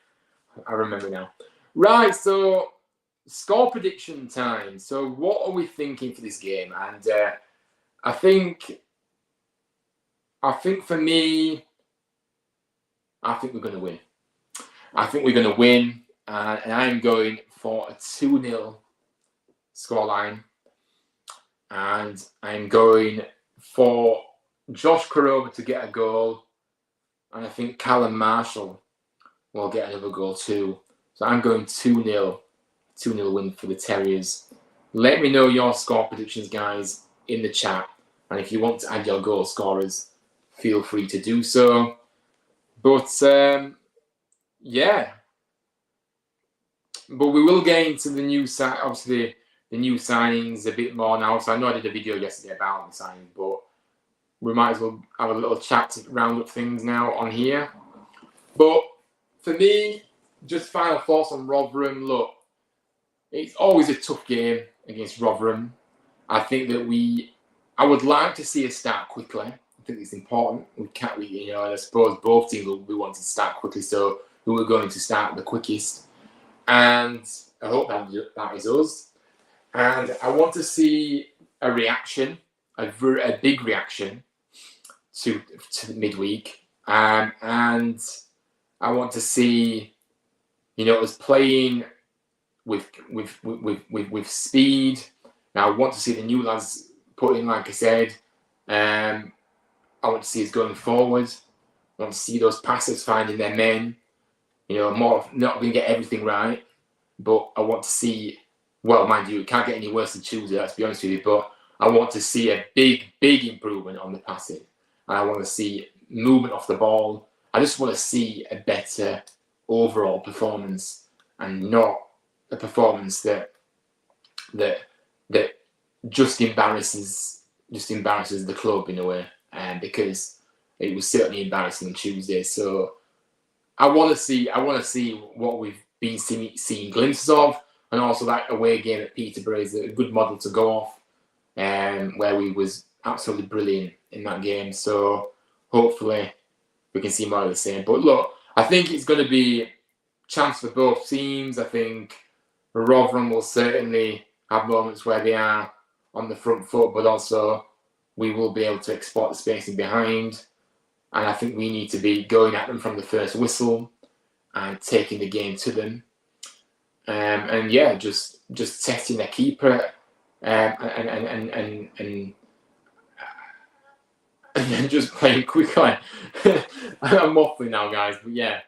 I remember now. Right, so score prediction time. So what are we thinking for this game? And I think for me, I think we're going to win. And I'm going for a 2-0 scoreline. And I'm going for Josh Korova to get a goal. And I think Callum Marshall will get another goal too. So I'm going 2-0 win for the Terriers. Let me know your score predictions, guys, in the chat. And if you want to add your goal scorers, feel free to do so. But yeah. But we will get into the new obviously the new signings a bit more now. So I know I did a video yesterday about the signings, but we might as well have a little chat to round up things now on here. But for me, just final thoughts on Rotherham. Look, it's always a tough game against Rotherham. I think that I would like to see us start quickly. I think it's important. And I suppose both teams will be wanting to start quickly, so who are going to start the quickest? And I hope that is us. And I want to see a reaction, a big reaction to midweek. And I want to see, us playing with speed. Now I want to see the new lads put in, like I said. I want to see us going forward. I want to see those passers finding their men. More not going to get everything right, but I want to see. Well, mind you, it can't get any worse than Tuesday. Let's be honest with you. But I want to see a big improvement on the passing, and I want to see movement off the ball. I just want to see a better overall performance, and not a performance that just embarrasses the club in a way, because it was certainly embarrassing on Tuesday. So I want to see what we've been seeing glimpses of, and also that away game at Peterborough is a good model to go off, where we was absolutely brilliant in that game. So hopefully we can see more of the same. But look, I think it's going to be a chance for both teams. I think Rotherham will certainly have moments where they are on the front foot, but also we will be able to exploit the spacing behind. And I think we need to be going at them from the first whistle and taking the game to them. And yeah, just testing their keeper, and and just playing quickly. I'm waffling now, guys, but yeah,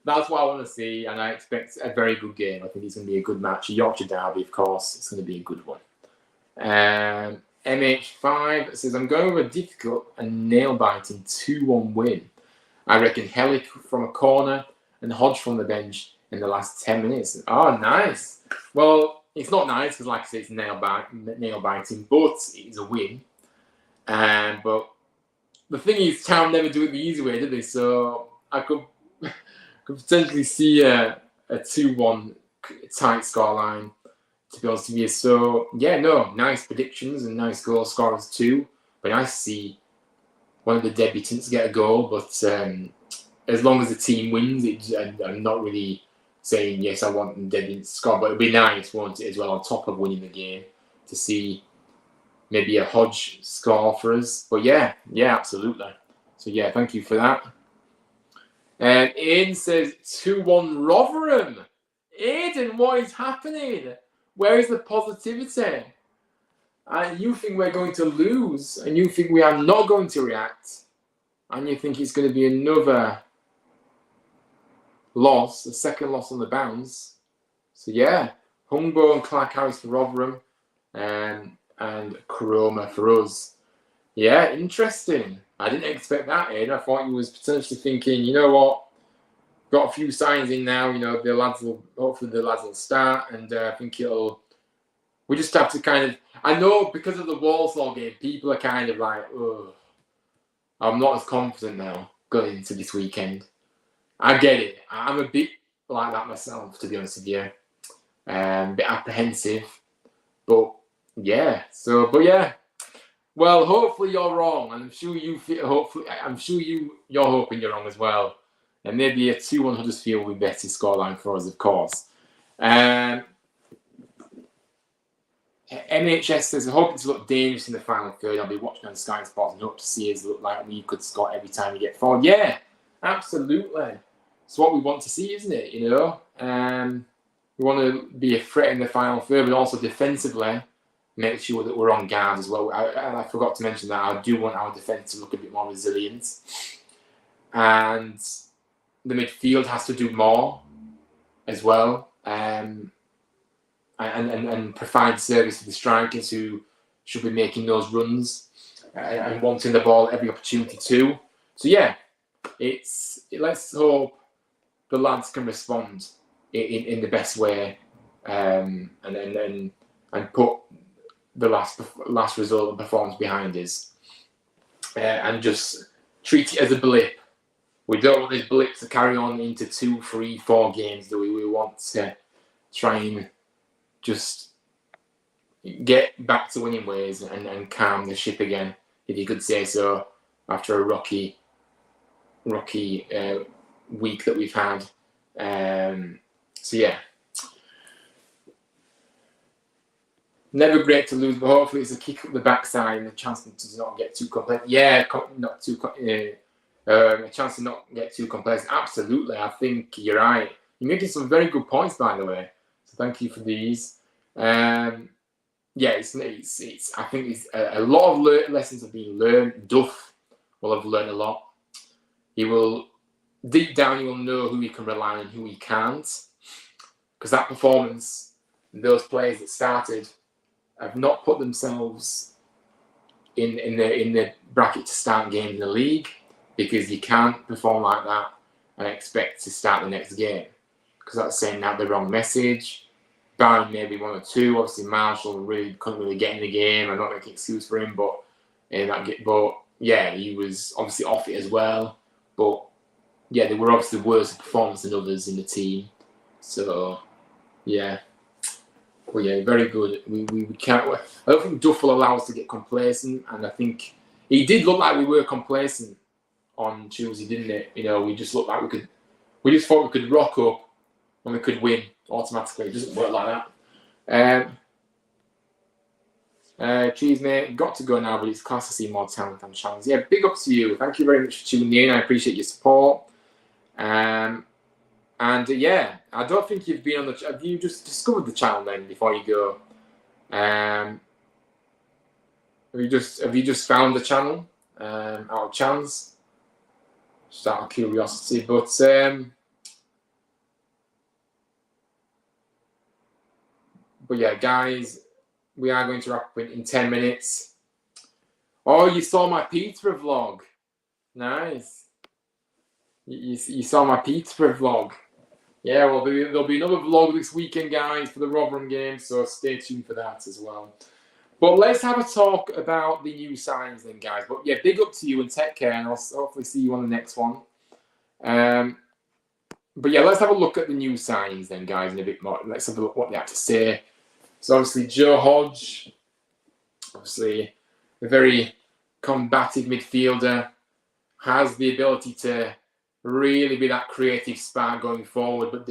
that's what I want to see, and I expect a very good game. I think it's going to be a good match. Yorkshire Derby, of course, it's going to be a good one. MH5 says, I'm going with a difficult and nail-biting 2-1 win. I reckon Hellick from a corner and Hodge from the bench in the last 10 minutes. Oh, nice. Well, it's not nice because, like I say, it's nail-biting, but it's a win. But the thing is, Town never do it the easy way, do they? So I could potentially see a 2-1 tight scoreline, to be honest with you. So, yeah, no, nice predictions and nice goal scorers too. But nice to see one of the debutants get a goal. But as long as the team wins, I'm not really saying, yes, I want the debutants to score. But it'd be nice, won't it, as well, on top of winning the game, to see maybe a Hodge score for us. But yeah, absolutely. So yeah, thank you for that. Aidan says 2-1 Rotherham. Aidan, what is happening? Where is the positivity? And you think we're going to lose, and you think we are not going to react, and you think it's going to be another loss, a second loss on the bounce. So yeah, Humbo and Clark Harris for Rotherham, and Koroma for us. Yeah, interesting. I didn't expect that, Ed. I thought you was potentially thinking, you know what, got a few signs in now, hopefully the lads will start, and I think we just have to kind of, I know because of the Walsall game, people are kind of like, oh, I'm not as confident now going into this weekend. I get it. I'm a bit like that myself, to be honest with you. A bit apprehensive, but yeah. Well, hopefully you're wrong, and I'm sure you're hoping you're wrong as well. And maybe a 2-1 Huddersfield will be better scoreline for us, of course. MHS says, I hope it's look dangerous in the final third. I'll be watching on Sky Sports and hope to see us look like we could score every time we get forward. Yeah, absolutely. It's what we want to see, isn't it? We want to be a threat in the final third, but also defensively make sure that we're on guard as well. I forgot to mention that I do want our defence to look a bit more resilient. And the midfield has to do more as well. And provide service to the strikers who should be making those runs and wanting the ball every opportunity too. So yeah, let's hope the lads can respond in the best way, and put the last result and performance behind us, and just treat it as a blip. We don't want this blip to carry on into 2, 3, 4 games, do we? We want to try and just get back to winning ways and calm the ship again, if you could say so, after a rocky week that we've had. So yeah, never great to lose, but hopefully it's a kick up the backside and a chance to not get too complacent. A chance to not get too complacent. Absolutely, I think you're right. You're making some very good points, by the way. So thank you for these. I think it's a lot of lessons have been learned. Duff will have learned a lot. Deep down, he will know who he can rely on and who he can't. Because that performance, those players that started have not put themselves in the bracket to start games in the league, because you can't perform like that and expect to start the next game, because that's sending out the wrong message. Barring maybe 1 or 2, obviously Marshall couldn't really get in the game. I'm not making an excuse for him, but he was obviously off it as well. But yeah, they were obviously worse performance than others in the team. So yeah, very good. We can't. I don't think Duff will allow us to get complacent, and I think he did look like we were complacent on Tuesday, didn't it? We just looked like we just thought we could rock up and we could win automatically. It doesn't work like that. Cheese, mate. Got to go now, but it's class to see more talent and challenge. Yeah, big up to you. Thank you very much for tuning in. I appreciate your support. And yeah, I don't think you've been on the. Have you just discovered the channel then before you go? Have you just found the channel out of chance? Just out of curiosity, but yeah, guys, we are going to wrap up in 10 minutes. Oh, you saw my Peterborough vlog. Nice. You saw my Peterborough vlog. Yeah, well, there'll be another vlog this weekend, guys, for the Rotherham game, so stay tuned for that as well. But let's have a talk about the new signings then, guys. But yeah, big up to you and take care, and I'll hopefully see you on the next one. But yeah, let's have a look at the new signings then, guys, in a bit more. Let's have a look what they have to say. So obviously, Joe Hodge, obviously a very combative midfielder, has the ability to really be that creative spark going forward. But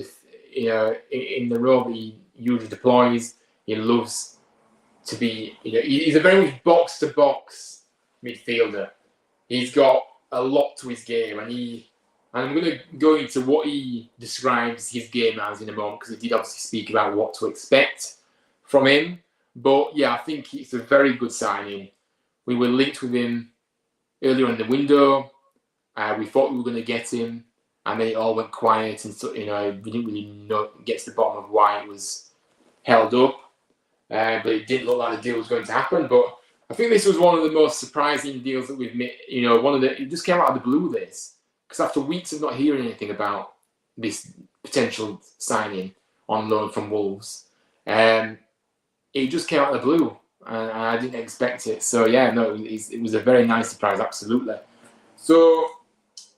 in the role that he usually deploys, he loves to be. He's a very much box-to-box midfielder. He's got a lot to his game, and I'm going to go into what he describes his game as in a moment, because he did obviously speak about what to expect from him. But yeah, I think it's a very good signing. We were linked with him earlier in the window. We thought we were going to get him, and then it all went quiet, and so we didn't really get to the bottom of why it was held up. But it didn't look like the deal was going to happen. But I think this was one of the most surprising deals that we've made. It just came out of the blue, this, because after weeks of not hearing anything about this potential signing on loan from Wolves, it just came out of the blue, and I didn't expect it. So yeah, no, it was a very nice surprise, absolutely. So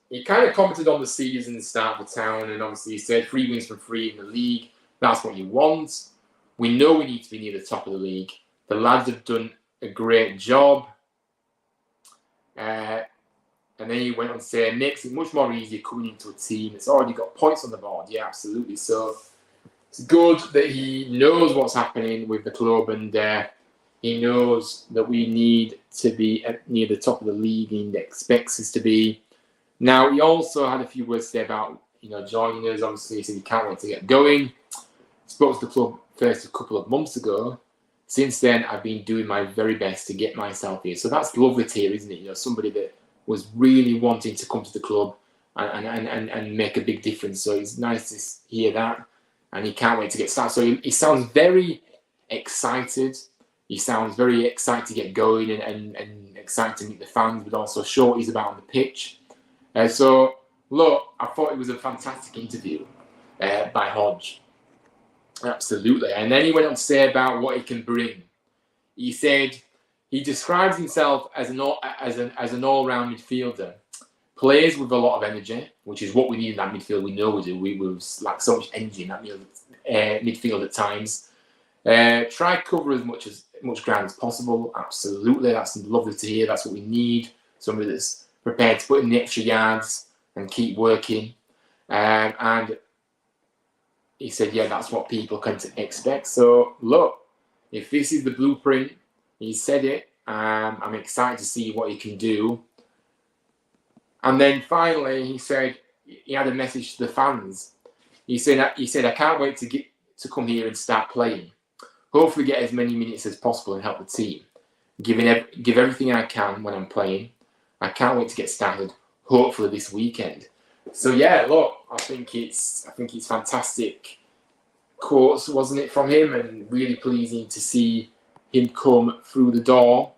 he kind of commented on the season, start of the town, and obviously he said 3 wins from 3 in the league. That's what you want. We know we need to be near the top of the league. The lads have done a great job. And then he went on to say, it makes it much more easier coming into a team that's already got points on the board. Yeah, absolutely. So it's good that he knows what's happening with the club, and he knows that we need to be near the top of the league, and he expects us to be. Now, he also had a few words to say about joining us. Obviously, he said he can't wait to get going. Spoke to the club first a couple of months ago. Since then, I've been doing my very best to get myself here. So that's lovely to hear, isn't it? Somebody that was really wanting to come to the club and make a big difference. So it's nice to hear that, and he can't wait to get started. So he sounds very excited. He sounds very excited to get going and excited to meet the fans, but also show what he's about on the pitch. So look, I thought it was a fantastic interview by Hodge. Absolutely. And then he went on to say about what he can bring. He said he describes himself as an all-round midfielder, plays with a lot of energy, which is what we need in that midfield. We know we do. We like so much energy in that midfield at times. Try cover as much ground as possible. Absolutely. That's lovely to hear. That's what we need. Somebody that's prepared to put in the extra yards and keep working. And he said, yeah, that's what people can expect. So, look, if this is the blueprint, he said it. I'm excited to see what he can do. And then finally, he said he had a message to the fans. He said, I can't wait to come here and start playing. Hopefully get as many minutes as possible and help the team. Give everything I can when I'm playing. I can't wait to get started, hopefully this weekend. So yeah, look, I think it's fantastic quotes, wasn't it, from him, and really pleasing to see him come through the door.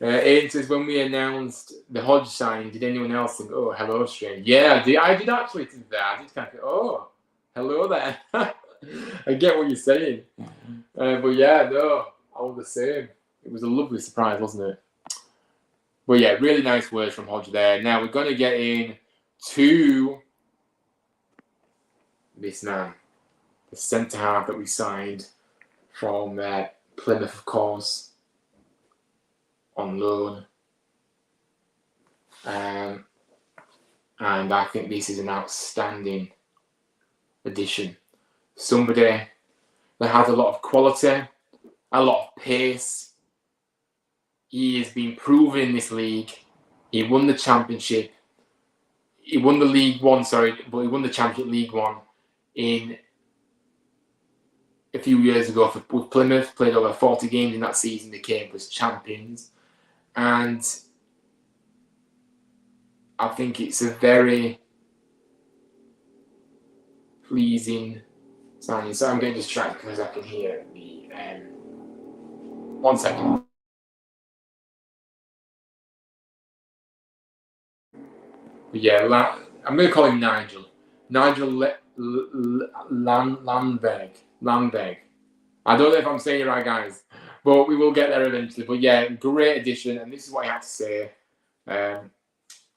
Ian says, when we announced the Hodge signing, did anyone else think, oh, hello, strange? Yeah, I did actually think that. I did kind of think, oh, hello there. I get what you're saying. But yeah, no, I was the same. It was a lovely surprise, wasn't it? But yeah, really nice words from Hodge there. Now we're going to get in to this man, the centre half that we signed from Plymouth, of course, on loan. And I think this is an outstanding addition. Somebody that has a lot of quality, a lot of pace. He has been proven in this league. He won the championship. he won the League One, but he won the Championship League One in a few years ago with Plymouth. Played over 40 games in that season. They came as champions, and I think it's a very pleasing signing. So I'm getting distracted because I can hear the. 1 second. But yeah, I'm going to call him Nigel. Nigel Landberg. I don't know if I'm saying it right, guys, but we will get there eventually. But yeah, great addition, and this is what I have to say. I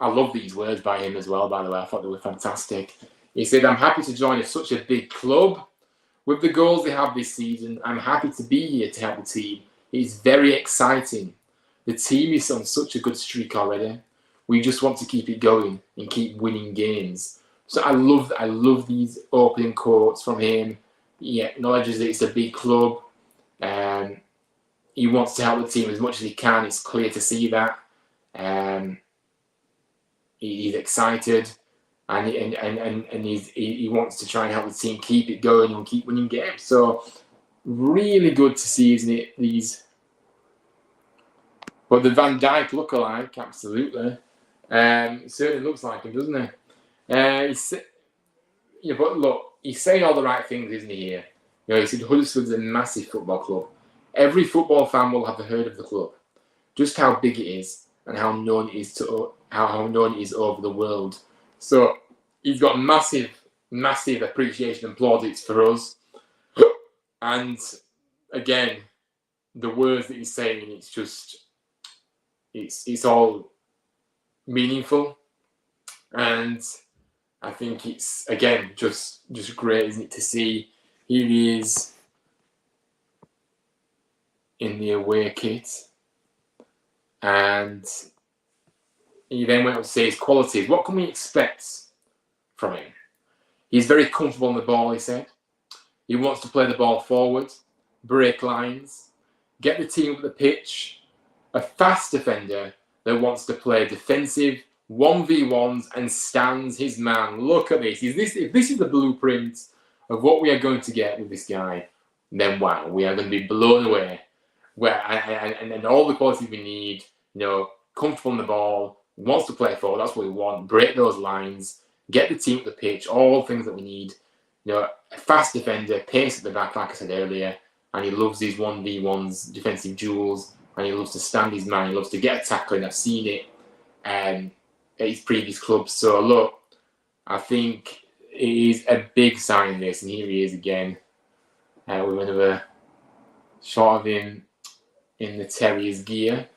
love these words by him as well, by the way. I thought they were fantastic. He said, I'm happy to join such a big club. With the goals they have this season, I'm happy to be here to help the team. It's very exciting. The team is on such a good streak already. We just want to keep it going and keep winning games. So I love these opening quotes from him. He acknowledges that it's a big club. He wants to help the team as much as he can. It's clear to see that. He's excited, and he wants to try and help the team keep it going and keep winning games. So really good to see, isn't it? But the Van Dijk lookalike, absolutely. It certainly looks like him, doesn't it? But look, he's saying all the right things, isn't he? Here, he said Huddersfield is a massive football club. Every football fan will have heard of the club, just how big it is and how known it is over the world. So he's got massive appreciation and plaudits for us. And again, the words that he's saying, it's all meaningful, and I think it's again just great, isn't it, to see here he is in the away kit, and he then went on to say his qualities. What can we expect from him? He's very comfortable on the ball, he said. He wants to play the ball forward, break lines, get the team up the pitch. A fast defender that wants to play defensive 1v1s and stands his man. Look at this. If this is the blueprint of what we are going to get with this guy, then wow, we are going to be blown away. And all the qualities we need, comfortable on the ball, wants to play forward, that's what we want. Break those lines, get the team up the pitch, all things that we need. A fast defender, pace at the back, like I said earlier, and he loves these 1v1s, defensive duels, and he loves to stand his man, he loves to get a tackle, and I've seen it at his previous clubs. So look, I think it is a big sign, this, and here he is again with another shot of him in the Terriers gear.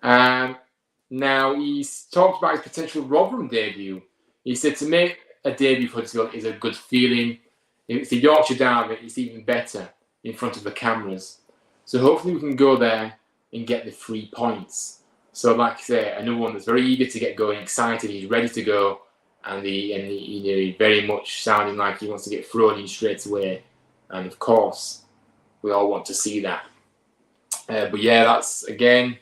Now, he's talked about his potential Rotherham debut. He said to make a debut for Huddersfield is a good feeling. If it's a Yorkshire derby, it's even better in front of the cameras. So hopefully we can go there and get the 3 points. So like I say, another one that's very eager to get going, excited, he's ready to go, and he very much sounding like he wants to get thrown in straight away. And of course, we all want to see that. But yeah, that's again.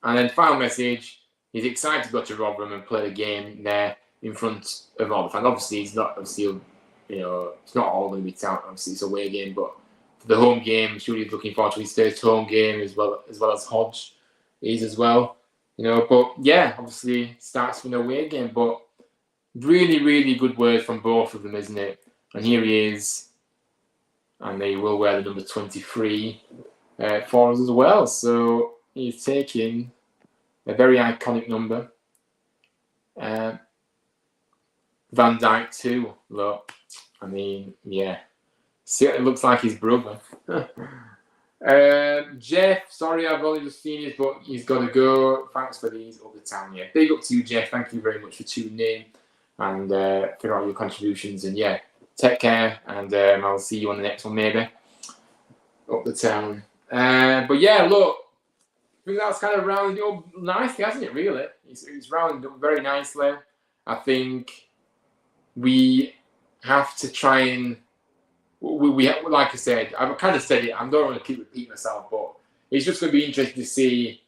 And then final message, he's excited to go to Rotherham and play the game there in front of all the fans. Obviously, it's not all going to be town. Obviously, it's a away game, but for the home game, I'm sure he's looking forward to his first home game as well as Hodge is as well. But yeah, obviously starts with an away game, but really, really good words from both of them, isn't it? And here he is, and they will wear the number 23 for us as well. So he's taking a very iconic number. Van Dijk too. Look, I mean, yeah, it looks like his brother. Jeff, sorry, I've only just seen this, but he's got to go. Thanks for these up the town. Yeah, big up to you, Jeff. Thank you very much for tuning in and for all your contributions. And yeah, take care, and I'll see you on the next one, maybe up the town. But yeah, look, I think that's kind of rounded up nicely, hasn't it? Really, it's rounded up very nicely. I think we have to try and we like I said, I've kind of said it. I don't want to keep repeating myself, but it's just going to be interesting to see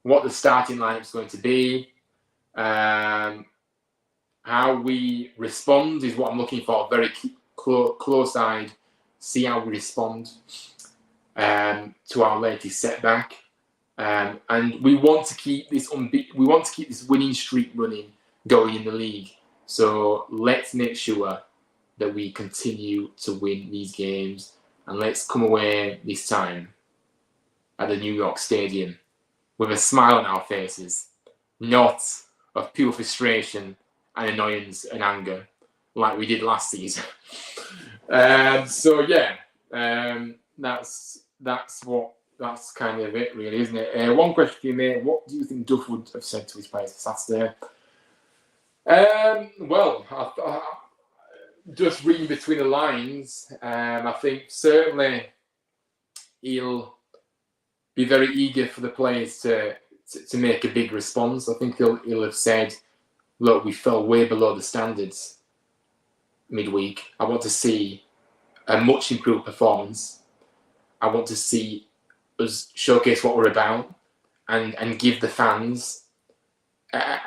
what the starting lineup is going to be. How we respond is what I'm looking for. Very close-eyed. See how we respond to our latest setback. And we want to keep this winning streak running going in the league. So let's make sure that we continue to win these games, and let's come away this time at the New York Stadium with a smile on our faces, not of pure frustration and annoyance and anger like we did last season. So yeah, that's kind of it, really, isn't it? One question for you, mate. What do you think Duff would have said to his players for Saturday? Well, just reading between the lines, I think certainly he'll be very eager for the players to make a big response. I think he'll have said, look, we fell way below the standards midweek. I want to see a much improved performance. I want to see us showcase what we're about and give the fans a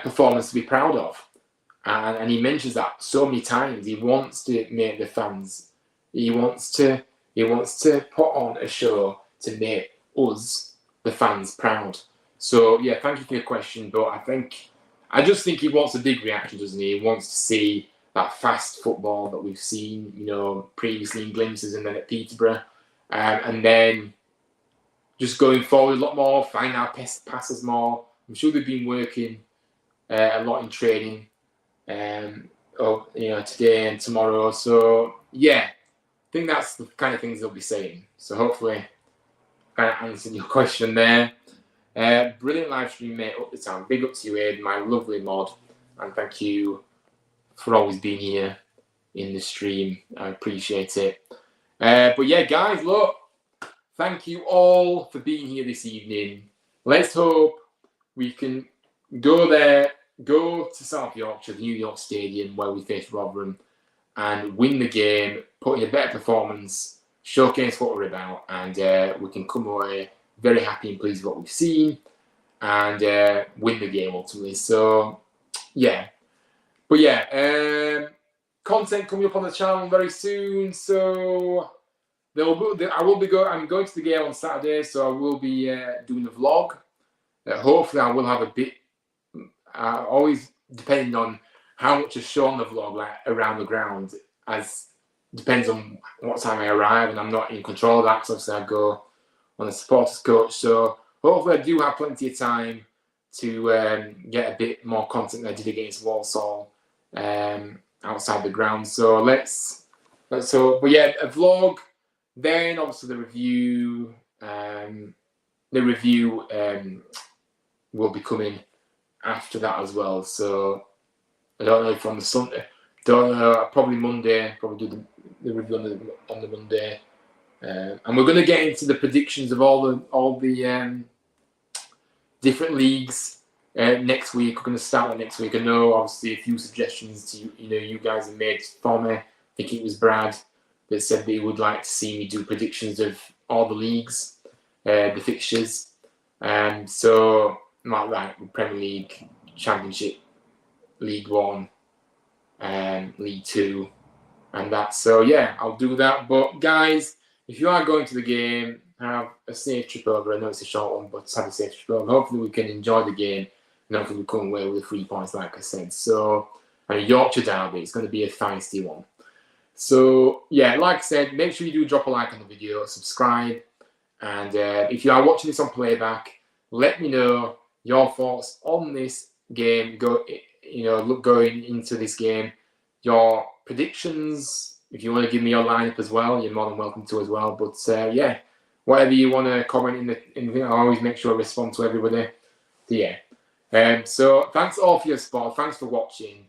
performance to be proud of. And he mentions that so many times. He wants to make the fans. He wants to put on a show to make us, the fans, proud. So yeah, thank you for your question. But I just think he wants a big reaction, doesn't he? He wants to see that fast football that we've seen, previously in glimpses, and then at Peterborough, and then just going forward a lot more, find our passes more. I'm sure they've been working a lot in training, today and tomorrow. So yeah, I think that's the kind of things they'll be saying. So hopefully, kind of answered your question there. Brilliant live stream, mate. Up the town. Big up to you, Aid, my lovely mod, and thank you for always being here in the stream. I appreciate it. But yeah, guys, look, thank you all for being here this evening. Let's hope we can go to South Yorkshire, the New York Stadium, where we face Rotherham, and win the game, put in a better performance, showcase what we're about, and we can come away very happy and pleased with what we've seen, and win the game ultimately. So, yeah. But yeah, content coming up on the channel very soon. So I'm going to the game on Saturday, so I will be doing a vlog. Hopefully, I will have a bit. Always depending on how much is shown on the vlog, like around the ground, as depends on what time I arrive, and I'm not in control of that because obviously I go on a supporters coach. So hopefully, I do have plenty of time to get a bit more content than I did against Walsall outside the ground. So let's hope. But yeah, a vlog. Then obviously the review. Will be coming after that as well. So I don't know if on the Sunday. Don't know. Probably Monday. Probably do the review on the Monday. And we're going to get into the predictions of all the different leagues next week. We're going to start that next week. I know obviously a few suggestions you guys have made for me. I think it was Brad that said that he would like to see me do predictions of all the leagues, the fixtures. So like Premier League, Championship, League One, League Two, and that. So yeah, I'll do that. But guys, if you are going to the game, have a safe trip over. I know it's a short one, but have a safe trip over. Hopefully we can enjoy the game, and hopefully we come away with the 3 points, like I said. So, Yorkshire Derby, it's going to be a feisty one. So yeah, like I said, make sure you do drop a like on the video, subscribe, and if you are watching this on playback, let me know your thoughts on this game. Going into this game, your predictions. If you want to give me your lineup as well, you're more than welcome to as well. But yeah, whatever you want to comment in the I always make sure I respond to everybody. So yeah. So thanks all for your support. Thanks for watching.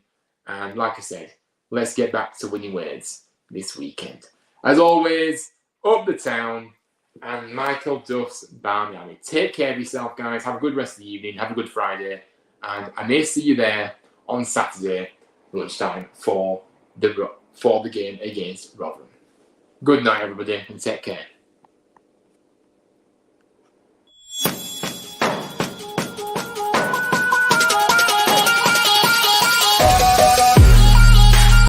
And like I said, let's get back to winning ways this weekend. As always, up the town, and Michael Duff's Barmy Alley. Take care of yourself, guys. Have a good rest of the evening. Have a good Friday. And I may see you there on Saturday lunchtime for the game against Rotherham. Good night, everybody, and take care.